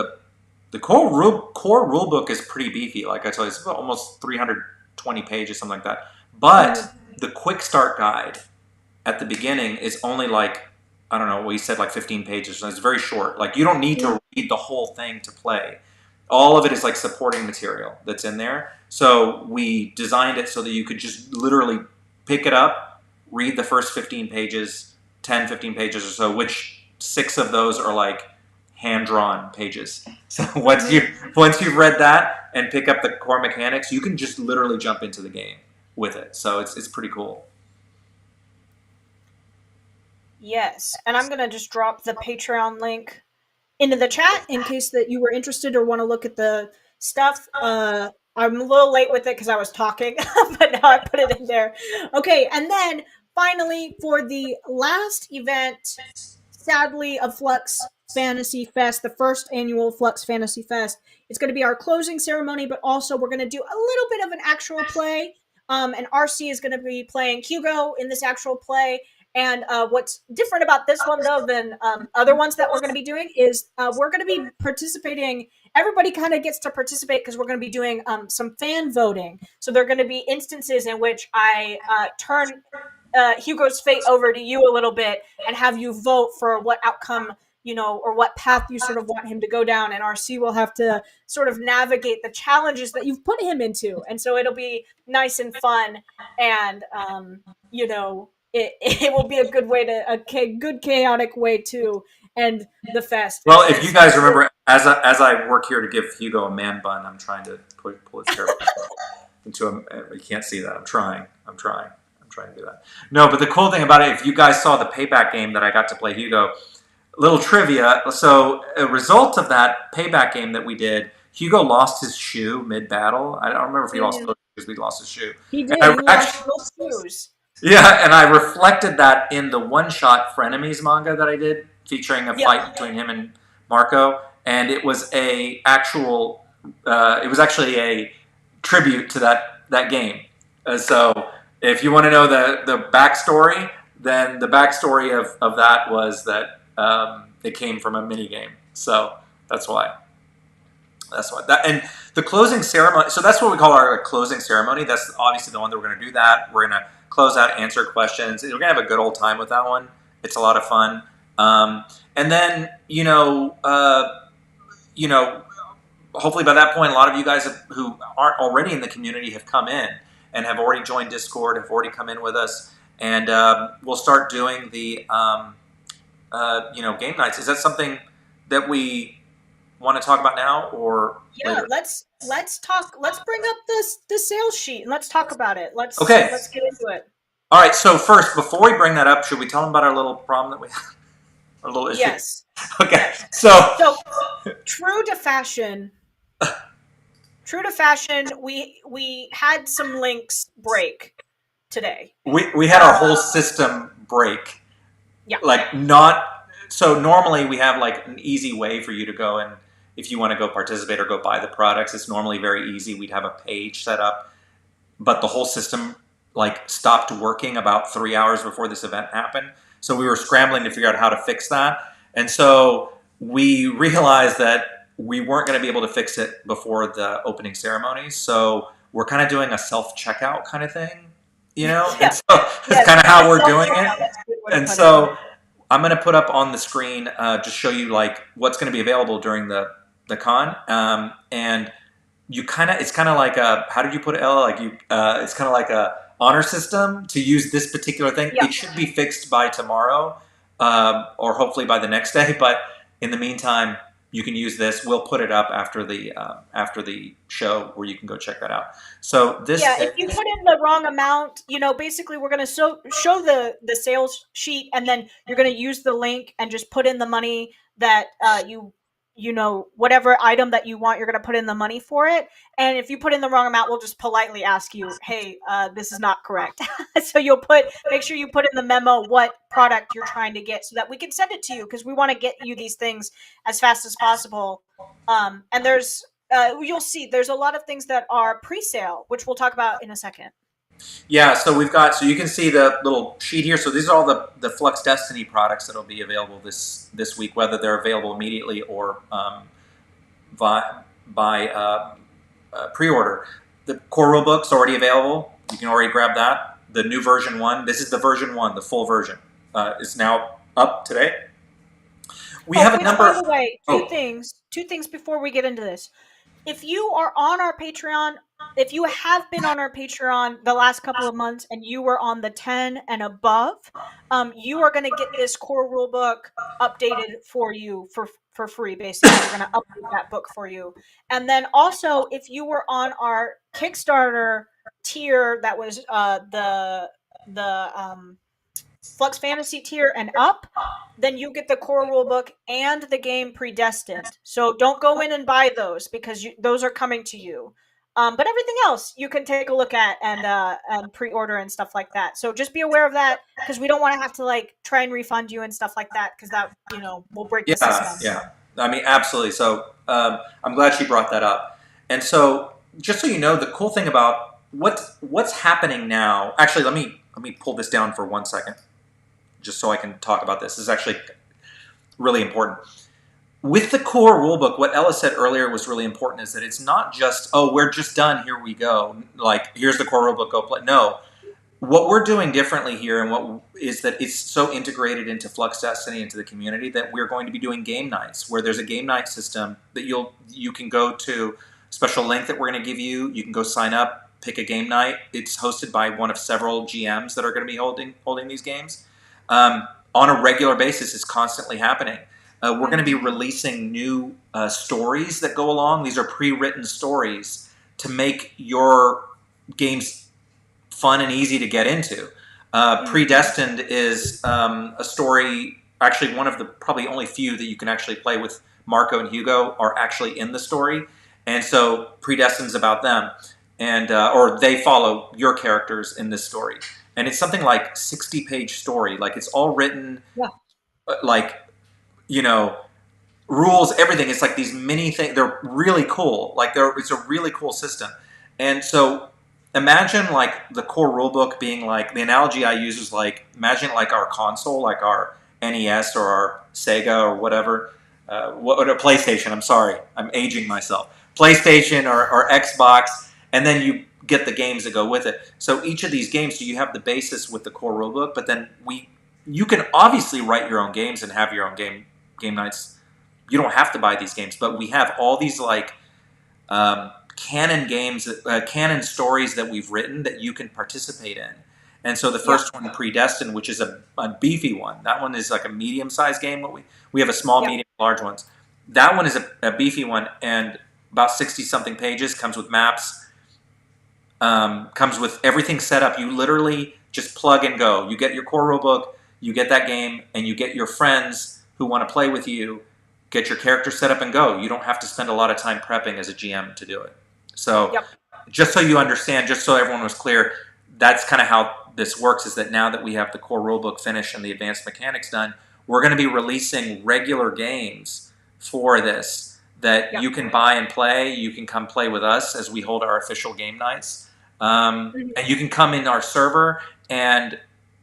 the core rulebook is pretty beefy, like I told you, it's about almost 320 pages, something like that. But the quick start guide at the beginning is only like, I don't know, we said like 15 pages. So it's very short. Like you don't need to read the whole thing to play. All of it is like supporting material that's in there. So we designed it so that you could just literally pick it up, read the first 15 pages, 10, 15 pages or so, which 6 of those are like hand-drawn pages. So once you've read that and pick up the core mechanics, you can just literally jump into the game with it. So it's pretty cool. Yes, and I'm going to just drop the Patreon link into the chat in case that you were interested or want to look at the stuff. I'm a little late with it because I was talking, but now I put it in there. Okay, and then finally for the last event, sadly, of Flux Fantasy Fest, the first annual Flux Fantasy Fest, it's going to be our closing ceremony, but also we're going to do a little bit of an actual play. And RC is going to be playing Hugo in this actual play. And what's different about this one, though, than other ones that we're going to be doing is we're going to be participating. Everybody kind of gets to participate because we're going to be doing some fan voting. So there are going to be instances in which I turn Hugo's fate over to you a little bit and have you vote for what outcome, or what path you sort of want him to go down. And RC will have to sort of navigate the challenges that you've put him into. And so it'll be nice and fun. And, it will be a good way good chaotic way to end the fest. Well, if you guys remember, as I work here to give Hugo a man bun, I'm trying to pull his hair into him. You can't see that. I'm trying to do that. No, but the cool thing about it, if you guys saw the payback game that I got to play Hugo, little trivia. So a result of that payback game that we did, Hugo lost his shoe mid-battle. I don't remember if he lost both shoes, but he lost his shoe. He did. He lost both shoes. Yeah, and I reflected that in the one-shot Frenemies manga that I did, featuring a fight between him and Marco, and it was it was actually a tribute to that game. So if you want to know the backstory, then the backstory of that was that it came from a mini game. So that's why. And the closing ceremony. So that's what we call our closing ceremony. That's obviously the one that we're going to do. That we're going to close out, answer questions. We're going to have a good old time with that one. It's a lot of fun. And then hopefully by that point, a lot of you guys who aren't already in the community have come in and have already joined Discord, have already come in with us, and we'll start doing the game nights. Is that something that we want to talk about now, or later? Let's talk. Let's bring up the sales sheet and let's talk about it. Let's get into it. All right. So first, before we bring that up, should we tell them about our little problem that we have? Our little issue. Yes. Okay. Yes. So true to fashion. We had some links break today. We had our whole system break. Yeah. So normally we have like an easy way for you to go, and if you want to go participate or go buy the products, it's normally very easy. We'd have a page set up, but the whole system stopped working about 3 hours before this event happened. So we were scrambling to figure out how to fix that. And so we realized that we weren't going to be able to fix it before the opening ceremony. So we're kind of doing a self-checkout kind of thing, Yeah. And so that's kind of how we're doing it. And so I'm going to put up on the screen, just show you what's going to be available during the con. And it's kind of like how did you put it, Ella? It's kind of like a honor system to use this particular thing. Yeah. It should be fixed by tomorrow, or hopefully by the next day. But in the meantime, you can use this. We'll put it up after the show where you can go check that out. So this. Yeah, if you put in the wrong amount, basically we're going to show the sales sheet, and then you're going to use the link and just put in the money that whatever item that you want, you're going to put in the money for it. And if you put in the wrong amount, we'll just politely ask you, hey, this is not correct. So make sure you put in the memo what product you're trying to get so that we can send it to you, because we want to get you these things as fast as possible. And there's, you'll see, there's a lot of things that are pre-sale, which we'll talk about in a second. Yeah, so you can see the little sheet here. So these are all the Flux Destiny products that will be available this week, whether they're available immediately or by pre-order. The core rulebook's already available. You can already grab that. The new version 1. This is the version 1, the full version. Is now up today. We have a number. By the way, two things before we get into this. If you are on our Patreon, if you have been on our Patreon the last couple of months and you were on the 10 and above, you are going to get this core rulebook updated for you for free, basically. We're going to update that book for you. And then also, if you were on our Kickstarter tier, that was the Flux Fantasy tier and up, then you get the core rulebook and the game Predestined. So don't go in and buy those, because those are coming to you. But everything else you can take a look at and pre-order and stuff like that. So just be aware of that, because we don't want to have to try and refund you and stuff like that, because that will break the system. Yeah, I mean, absolutely. So I'm glad she brought that up. And so just so you know, the cool thing about what's happening now. Actually, let me pull this down for 1 second. just so I can talk about this. This is actually really important. With the core rulebook, what Ella said earlier was really important, is that it's not just, oh, we're just done, here we go. Like, here's the core rulebook, go play. No, what we're doing differently here, and what is that it's so integrated into Flux Destiny, into the community, that we're going to be doing game nights, where there's a game night system that you can go to, special link that we're going to give you. You can go sign up, pick a game night. It's hosted by one of several GMs that are going to be holding these games on a regular basis. It's constantly happening. We're going to be releasing new stories that go along. These are pre-written stories to make your games fun and easy to get into. Predestined is a story, actually one of the probably only few that you can actually play with. Marco and Hugo are actually in the story, and so Predestined is about them, and or they follow your characters in this story. And it's something like 60-page story. Like, it's all written, Yeah. like, you know, rules, everything. It's like these mini things. They're really cool. Like, it's a really cool system. And so imagine like the core rulebook being like, the analogy I use is like, imagine like our console, like our NES or our Sega or whatever, what a PlayStation. I'm sorry, I'm aging myself. PlayStation or Xbox, and then you get the games that go with it. So each of these games, so you have the basis with the core rulebook, but then you can obviously write your own games and have your own game nights. You don't have to buy these games, but we have all these like canon games, canon stories that we've written that you can participate in. And so the first one, Predestined, which is a beefy one. That one is like a medium-sized game. We have a small, medium, large ones. That one is a beefy one, and about 60-something pages, comes with maps, comes with everything set up. You literally just plug and go. You get your core rulebook, you get that game, and you get your friends who want to play with you, get your character set up and go. You don't have to spend a lot of time prepping as a GM to do it. So just so you understand, just so everyone was clear, that's kind of how this works, is that now that we have the core rulebook finished and the advanced mechanics done, we're going to be releasing regular games for this that you can buy and play. You can come play with us as we hold our official game nights. And you can come in our server and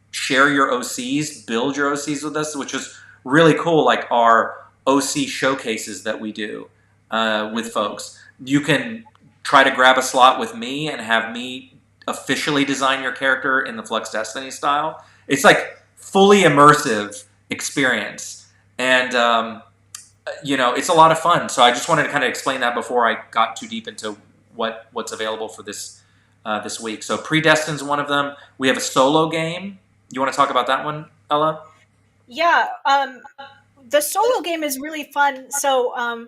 share your OCs, build your OCs with us, which is really cool, like our OC showcases that we do with folks. You can try to grab a slot with me and have me officially design your character in the Flux Destiny style. It's like fully immersive experience, and it's a lot of fun. So I just wanted to kind of explain that before I got too deep into what's available for this week. So Predestined's one of them. We have a solo game. You want to talk about that one, Ella? Yeah, the solo game is really fun. So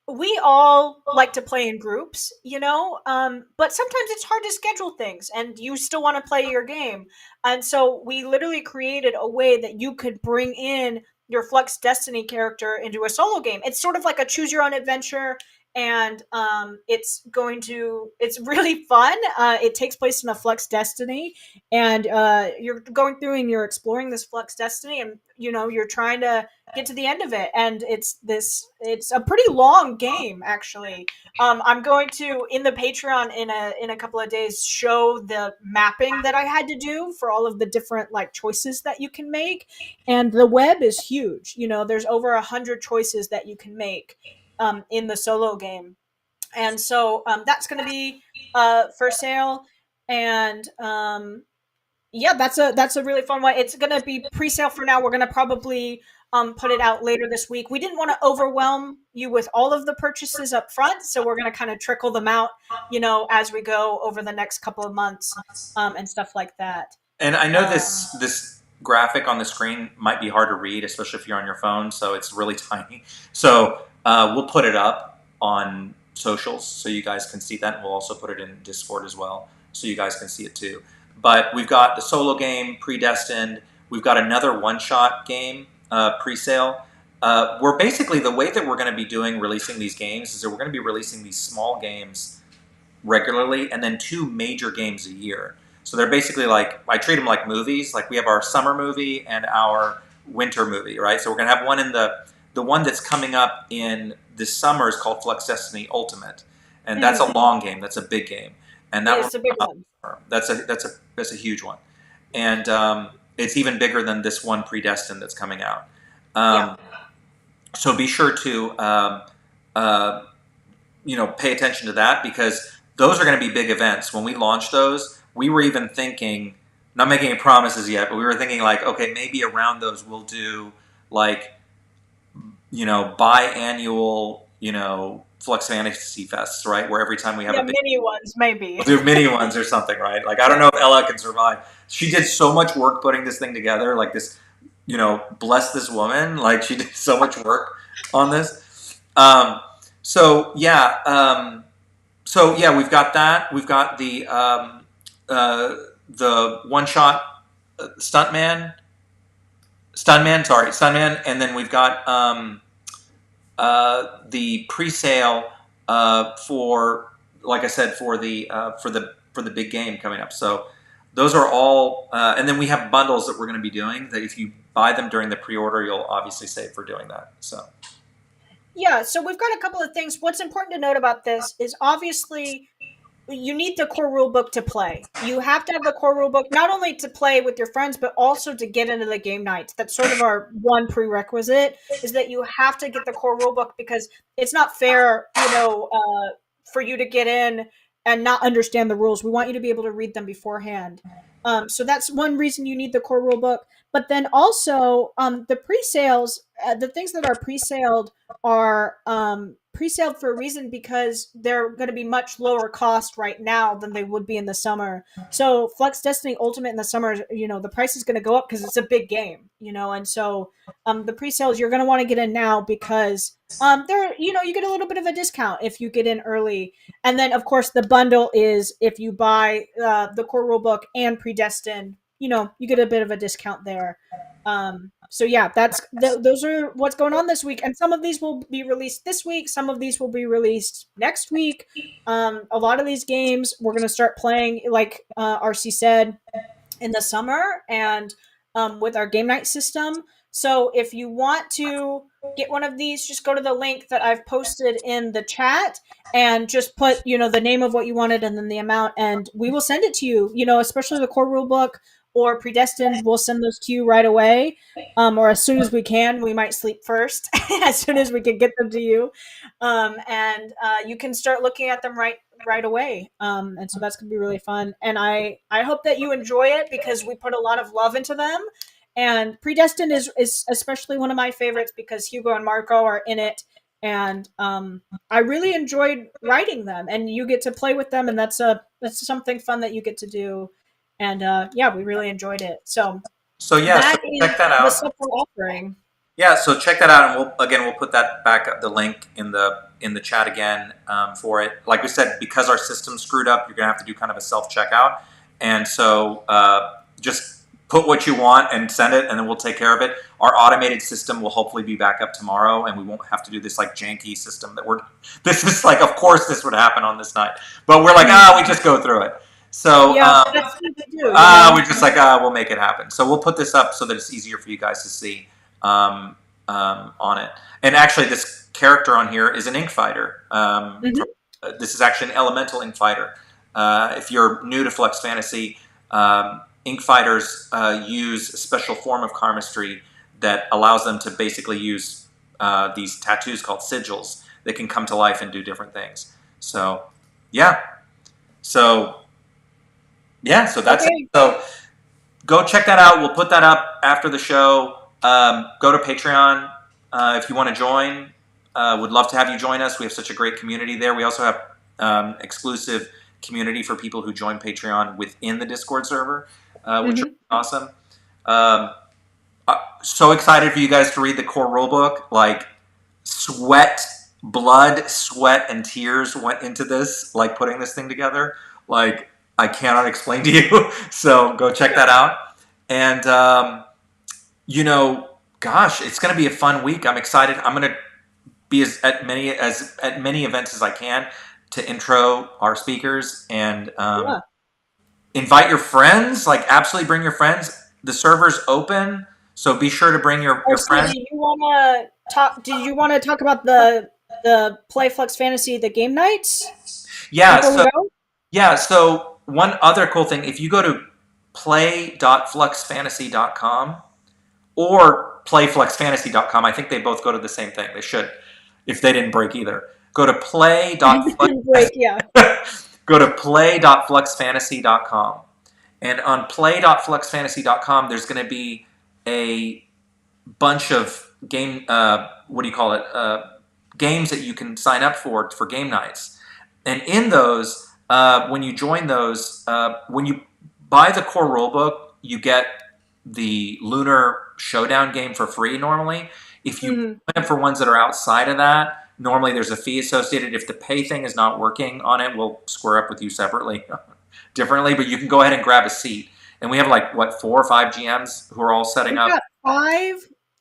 we all like to play in groups, but sometimes it's hard to schedule things and you still want to play your game. And so we literally created a way that you could bring in your Flux Destiny character into a solo game. It's sort of like a choose your own adventure, and it's really fun. It takes place in a Flux Destiny, and you're going through and you're exploring this Flux Destiny, and you're trying to get to the end of it. And it's a pretty long game, actually. I'm going to, in the Patreon in a couple of days, show the mapping that I had to do for all of the different like choices that you can make. And the web is huge. There's over 100 choices that you can make in the solo game. And so that's going to be for sale. And that's a really fun one. It's going to be pre-sale for now. We're going to probably put it out later this week. We didn't want to overwhelm you with all of the purchases up front, so we're going to kind of trickle them out, as we go over the next couple of months and stuff like that. And I know this graphic on the screen might be hard to read, especially if you're on your phone, so it's really tiny. So we'll put it up on socials so you guys can see that, and we'll also put it in Discord as well so you guys can see it too. But we've got the solo game, Predestined. We've got another one-shot game, pre-sale. We're basically, the way that we're going to be releasing these games is that we're going to be releasing these small games regularly, and then 2 major games a year. So they're basically like, I treat them like movies. Like, we have our summer movie and our winter movie, right? So we're going to have one in the one that's coming up in this summer is called Flux Destiny Ultimate. And that's a long game. That's a big game. And that it's a big one. That's a huge one. And it's even bigger than this one Predestined that's coming out. Yeah. So be sure to uh, pay attention to that, because those are going to be big events. When we launch those, we were even thinking, not making any promises yet, but we were thinking like, okay, maybe around those we'll do like biannual Flux Fantasy Fests, right? Where every time we have Yeah, a big, mini ones maybe. we'll do mini ones or something, right? Like I don't know if Ella can survive. She did so much work putting this thing together. Like this, bless this woman. Like she did so much work on this. So yeah, we've got that. We've got the one shot stuntman, and then we've got the pre-sale for, like I said, for the big game coming up. So those are all, and then we have bundles that we're going to be doing that if you buy them during the pre-order, you'll obviously save for doing that. So. Yeah, so we've got a couple of things. What's important to note about this is obviously you need the core rulebook to play. You have to have the core rulebook not only to play with your friends, but also to get into the game nights. That's sort of our one prerequisite, is that you have to get the core rulebook, because it's not fair, for you to get in and not understand the rules. We want you to be able to read them beforehand. So that's one reason you need the core rulebook. But then also the pre-sales, the things that are pre-saled are pre-saled for a reason, because they're going to be much lower cost right now than they would be in the summer. So Flux Destiny Ultimate in the summer, the price is going to go up because it's a big game, and so the pre-sales you're going to want to get in now, because they're you get a little bit of a discount if you get in early. And then of course the bundle is if you buy the core rulebook and Predestined, you get a bit of a discount there. So yeah, those are what's going on this week, and some of these will be released this week, some of these will be released next week. A lot of these games we're going to start playing, like RC said, in the summer, and with our game night system. So if you want to get one of these, just go to the link that I've posted in the chat and just put the name of what you wanted and then the amount, and we will send it to you. Especially the core rulebook or Predestined, we'll send those to you right away, or as soon as we can. We might sleep first as soon as we can get them to you, and you can start looking at them right away. And so that's gonna be really fun, and I hope that you enjoy it, because we put a lot of love into them. And Predestined is especially one of my favorites because Hugo and Marco are in it, and I really enjoyed writing them, and you get to play with them, and that's something fun that you get to do. And yeah, we really enjoyed it. So Yeah, so that is check that the out. stuff we're offering. Yeah, so check that out, and we'll put that back up, the link in the chat again for it. Like we said, because our system's screwed up, you're gonna have to do kind of a self checkout, and so just put what you want and send it, and then we'll take care of it. Our automated system will hopefully be back up tomorrow, and we won't have to do this like janky system that we're. This is like, of course, this would happen on this night, but we're like, we just go through it. So yeah, that's what we do. we're just like, we'll make it happen. So we'll put this up so that it's easier for you guys to see on it. And actually, this character on here is an ink fighter. This is actually an elemental ink fighter. If you're new to Flux Fantasy, ink fighters use a special form of karmistry that allows them to basically use these tattoos called sigils that can come to life and do different things. So, yeah. So that's okay. it. So go check that out. We'll put that up after the show. Go to Patreon if you want to join. Would love to have you join us. We have such a great community there. We also have exclusive community for people who join Patreon within the Discord server, which are awesome. So excited for you guys to read the core rulebook. Like blood, sweat, and tears went into this, like putting this thing together. Like I cannot explain to you. So go check that out. And gosh, it's going to be a fun week. I'm excited. I'm going to be at many events as I can to intro our speakers and invite your friends. Like absolutely bring your friends. The server's open, so be sure to bring your friends. Did you want to talk about the Play Flux Fantasy, the game nights? Yeah. So one other cool thing, if you go to play.fluxfantasy.com or playfluxfantasy.com. I think they both go to the same thing. They should, if they didn't break either. Go to Break, yeah. go to play.fluxfantasy.com. And on play.fluxfantasy.com, there's going to be a bunch of what do you call it? Games that you can sign up for game nights. And in those, when you join those, when you buy the core rulebook, you get the Lunar Showdown game for free normally. If you sign up for ones that are outside of that, normally there's a fee associated. If the pay thing is not working on it, we'll square up with you separately, differently, but you can go ahead and grab a seat. And we have like, what, 4 or 5 GMs who are all setting up?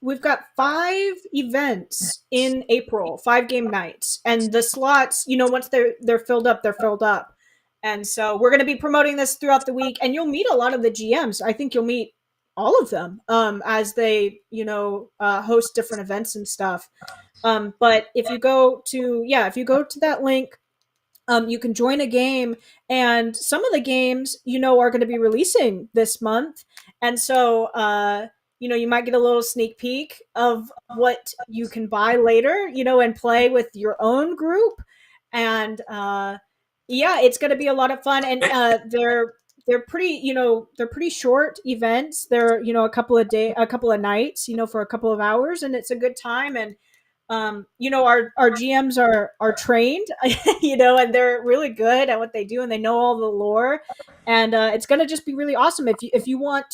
We've got 5 events in April, 5 game nights, and the slots, once they're filled up, they're filled up. And so we're going to be promoting this throughout the week, and you'll meet a lot of the GMs. I think you'll meet all of them as they, host different events and stuff. But if you go to that link, you can join a game, and some of the games, are going to be releasing this month. And so, you might get a little sneak peek of what you can buy later, and play with your own group. And it's going to be a lot of fun. And they're pretty short events. They're, a couple of nights, for a couple of hours, and it's a good time. And our GMs are trained, and they're really good at what they do, and they know all the lore. And it's going to just be really awesome. If you're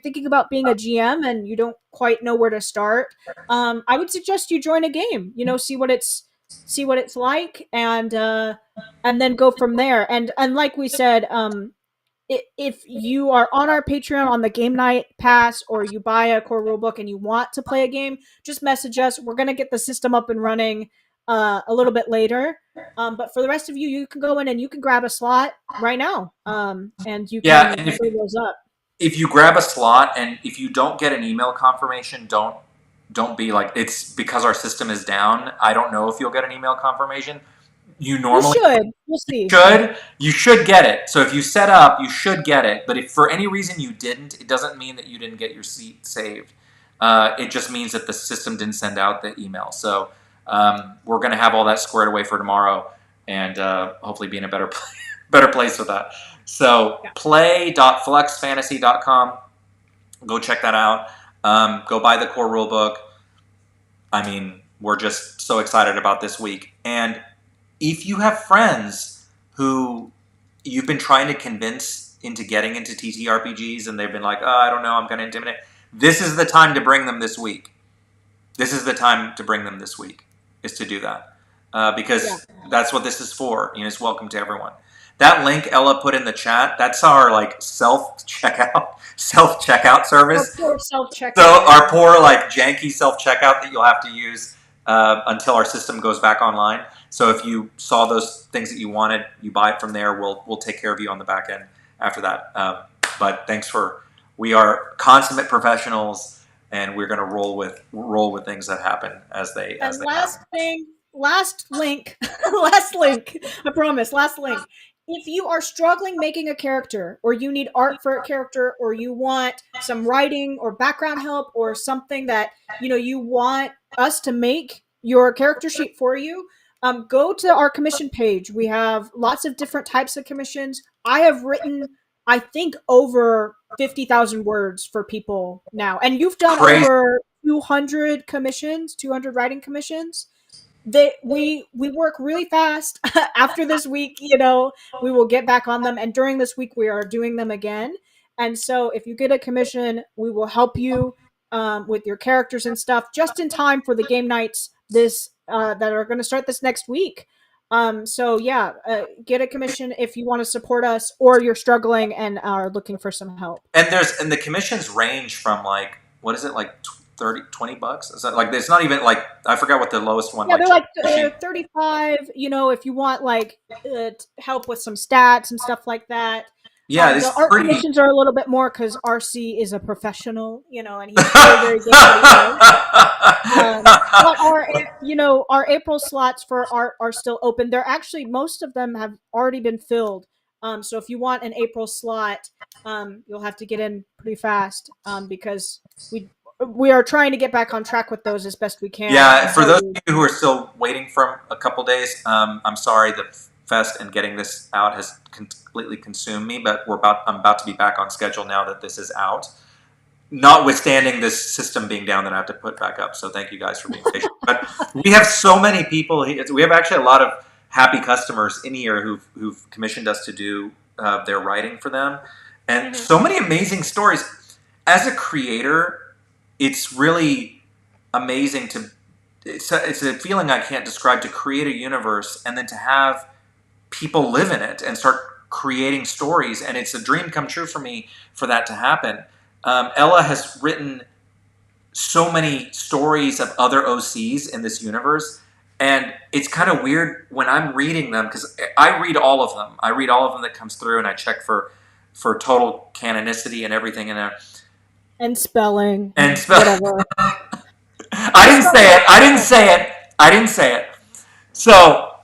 thinking about being a GM and you don't quite know where to start, I would suggest you join a game, see what it's like, and then go from there. And like we said, if you are on our Patreon on the game night pass, or you buy a core rulebook and you want to play a game, just message us. We're going to get the system up and running a little bit later. But for the rest of you, you can go in and you can grab a slot right now. And you can fill those up. If you grab a slot, and if you don't get an email confirmation, don't be like, it's because our system is down. I don't know if you'll get an email confirmation. You normally should. We'll see. You should get it. So if you set up, you should get it. But if for any reason you didn't, it doesn't mean that you didn't get your seat saved. It just means that the system didn't send out the email. So we're going to have all that squared away for tomorrow, and hopefully be in a better place with that. So play.fluxfantasy.com. Go check that out. Go buy the core rulebook. I mean, we're just so excited about this week. And if you have friends who you've been trying to convince into getting into TTRPGs, and they've been like, oh, I don't know, I'm going to intimidate, this is the time to bring them this week. Is to do that. Because that's what this is for. It's welcome to everyone. That link Ella put in the chat, that's our self-checkout service. Our poor self-checkout. So our poor janky self-checkout that you'll have to use until our system goes back online. So if you saw those things that you wanted, you buy it from there. We'll take care of you on the back end after that. But we are consummate professionals, and we're going to roll with things that happen as they happen. Last link, I promise, last link. If you are struggling making a character, or you need art for a character, or you want some writing or background help, or something that you want us to make your character sheet for you, go to our commission page. We have lots of different types of commissions. I have written, I think, over 50,000 words for people now, and you've done over 200 writing commissions. We work really fast. After this week, we will get back on them, and during this week we are doing them again. And so if you get a commission, we will help you with your characters and stuff just in time for the game nights that are going to start this next week. Get a commission if you want to support us, or you're struggling and are looking for some help. And the commissions range from what is it, 20 bucks? Is that it's not even I forgot what the lowest one. Yeah, they're 35. If you want help with some stats and stuff like that. Yeah, the art commissions are a little bit more because RC is a professional, and he's very, very good at but our April slots for art are still open. They're actually, most of them have already been filled. So if you want an April slot, you'll have to get in pretty fast, because we are trying to get back on track with those as best we can. Yeah, And for so, those of you who are still waiting for a couple days, I'm sorry the fest and getting this out has completely consumed me, but I'm about to be back on schedule now that this is out. Notwithstanding this system being down that I have to put back up. So thank you guys for being patient. But we have so many people. We have actually a lot of happy customers in here who've commissioned us to do their writing for them, and so many amazing stories. As a creator, it's really amazing to. It's a feeling I can't describe, to create a universe and then to have people live in it and start creating stories. And it's a dream come true for me for that to happen. Ella has written so many stories of other OCs in this universe, and it's kind of weird when I'm reading them, because I read all of them. I read all of them that comes through, and I check for total canonicity and everything in there. and spelling, And whatever. I didn't say it. I didn't say it. I didn't say it. So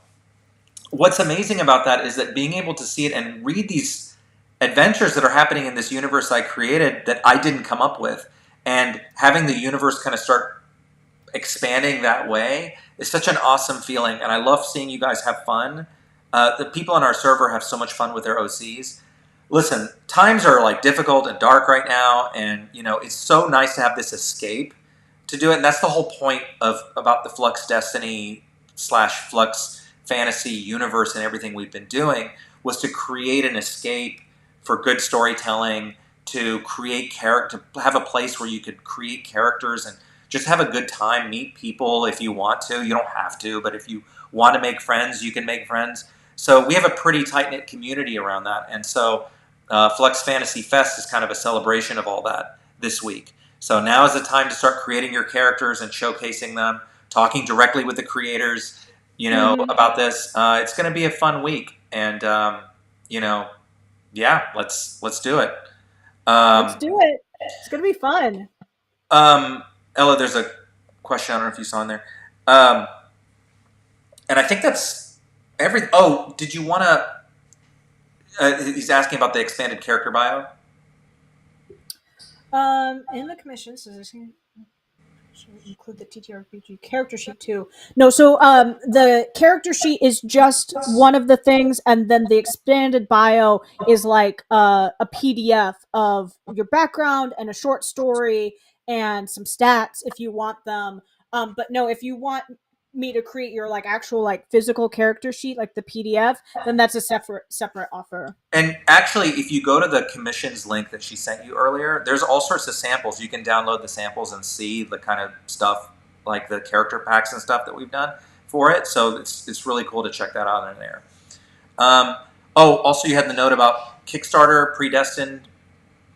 what's amazing about that is that being able to see it and read these adventures that are happening in this universe I created that I didn't come up with, and having the universe kind of start expanding that way is such an awesome feeling. And I love seeing you guys have fun. The people on our server have so much fun with their OCs. Listen, times are like difficult and dark right now, and it's so nice to have this escape to do it. And that's the whole point about the Flux Destiny / Flux Fantasy universe and everything we've been doing, was to create an escape for good storytelling, to create to have a place where you could create characters and just have a good time, meet people if you want to. You don't have to, but if you want to make friends, you can make friends. So we have a pretty tight-knit community around that. And so Flux Fantasy Fest is kind of a celebration of all that this week. So now is the time to start creating your characters and showcasing them, talking directly with the creators, about this. It's going to be a fun week. And, yeah, let's do it. Let's do it. It's going to be fun. Ella, there's a question. I don't know if you saw in there. And I think that's everything. Oh, did you want to... he's asking about the expanded character bio. In the commissions, does this include the TTRPG character sheet too? No, so the character sheet is just one of the things, and then the expanded bio is like a PDF of your background and a short story and some stats if you want them. But no, if you want me to create your actual physical character sheet, like the PDF, then that's a separate offer. And actually, if you go to the commissions link that she sent you earlier, there's all sorts of samples. You can download the samples and see the kind of stuff, like the character packs and stuff that we've done for it. So it's really cool to check that out in there. Also you had the note about Kickstarter, Predestined.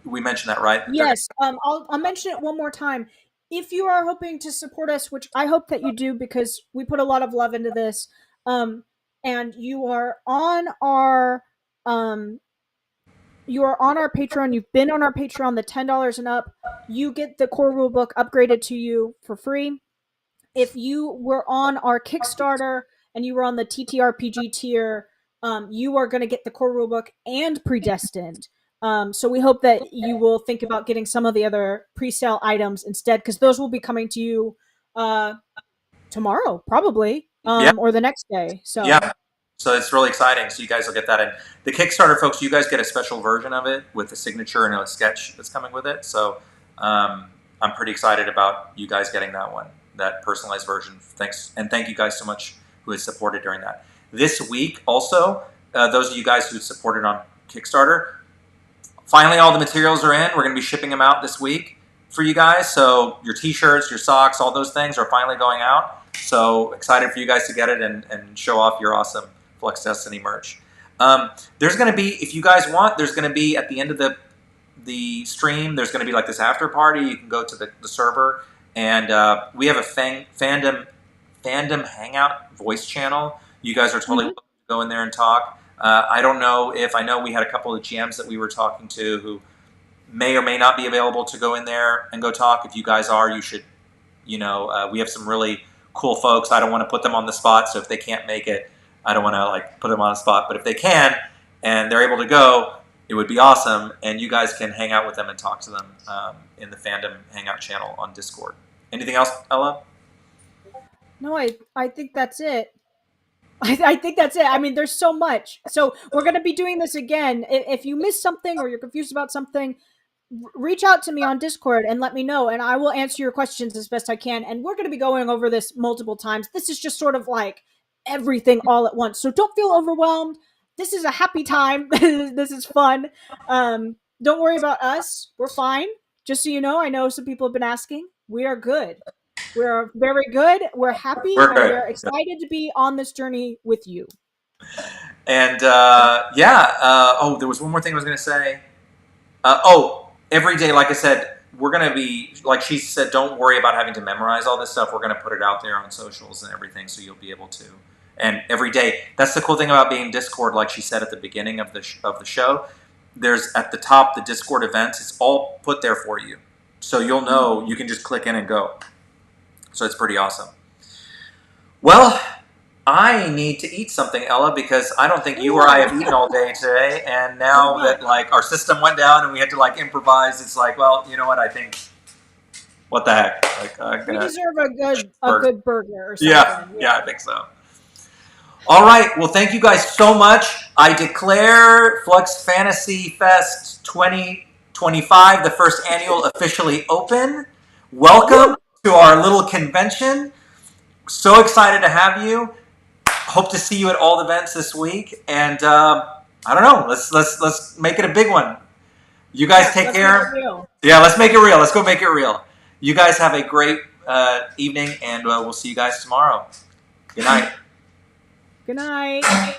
We mentioned that, right? Yes. I'll mention it one more time. If you are hoping to support us, which I hope that you do, because we put a lot of love into this, and you are on our Patreon, you've been on our Patreon, the $10 and up, you get the core rulebook upgraded to you for free. If you were on our Kickstarter and you were on the TTRPG tier, you are going to get the core rulebook and Predestined. So we hope that you will think about getting some of the other pre-sale items instead, because those will be coming to you tomorrow, probably, or the next day. So yeah, so it's really exciting. So you guys will get that. And the Kickstarter folks, you guys get a special version of it with a signature and a sketch that's coming with it. So I'm pretty excited about you guys getting that one, that personalized version. Thanks, and thank you guys so much who has supported during that. This week, also, those of you guys who supported on Kickstarter, finally all the materials are in. We're going to be shipping them out this week for you guys. So your t-shirts, your socks, all those things are finally going out. So excited for you guys to get it and show off your awesome Flux Destiny merch. There's going to be, if you guys want, there's going to be at the end of the stream, there's going to be like this after party. You can go to the server, and we have a fandom hangout voice channel. You guys are totally welcome to go in there and talk. I don't know if, I know we had a couple of GMs that we were talking to who may or may not be available to go in there and go talk. If you guys are, you should, we have some really cool folks. I don't want to put them on the spot, so if they can't make it, I don't want to put them on the spot. But if they can, and they're able to go, it would be awesome. And you guys can hang out with them and talk to them in the fandom hangout channel on Discord. Anything else, Ella? No, I think that's it. I think that's it. I mean, there's so much. So we're going to be doing this again. If you missed something or you're confused about something, reach out to me on Discord and let me know, and I will answer your questions as best I can. And we're going to be going over this multiple times. This is just sort of like everything all at once. So don't feel overwhelmed. This is a happy time. This is fun. Don't worry about us. We're fine. Just so you know, I know some people have been asking. We are good. We're very good. We're happy, We're and good. we're excited to be on this journey with you. And oh, there was one more thing I was going to say. Every day, like I said, we're going to be, like she said, don't worry about having to memorize all this stuff. We're going to put it out there on socials and everything, so you'll be able to. And every day, that's the cool thing about being Discord, like she said at the beginning of the show. There's at the top the Discord events. It's all put there for you, so you'll know. You can just click in and go. So it's pretty awesome. Well, I need to eat something, Ella, because I don't think you or I have eaten all day today. And now that like our system went down and we had to like improvise, it's like, well, you know what? I think, what the heck? Like, we deserve a good burger or something. Yeah, I think so. All right. Well, thank you guys so much. I declare Flux Fantasy Fest 2025, the first annual, officially open. Welcome to our little convention. So excited to have you. Hope to see you at all the events this week. And I don't know. Let's make it a big one. You guys take care. Yeah, let's make it real. Let's go make it real. You guys have a great evening, and we'll see you guys tomorrow. Good night. Good night.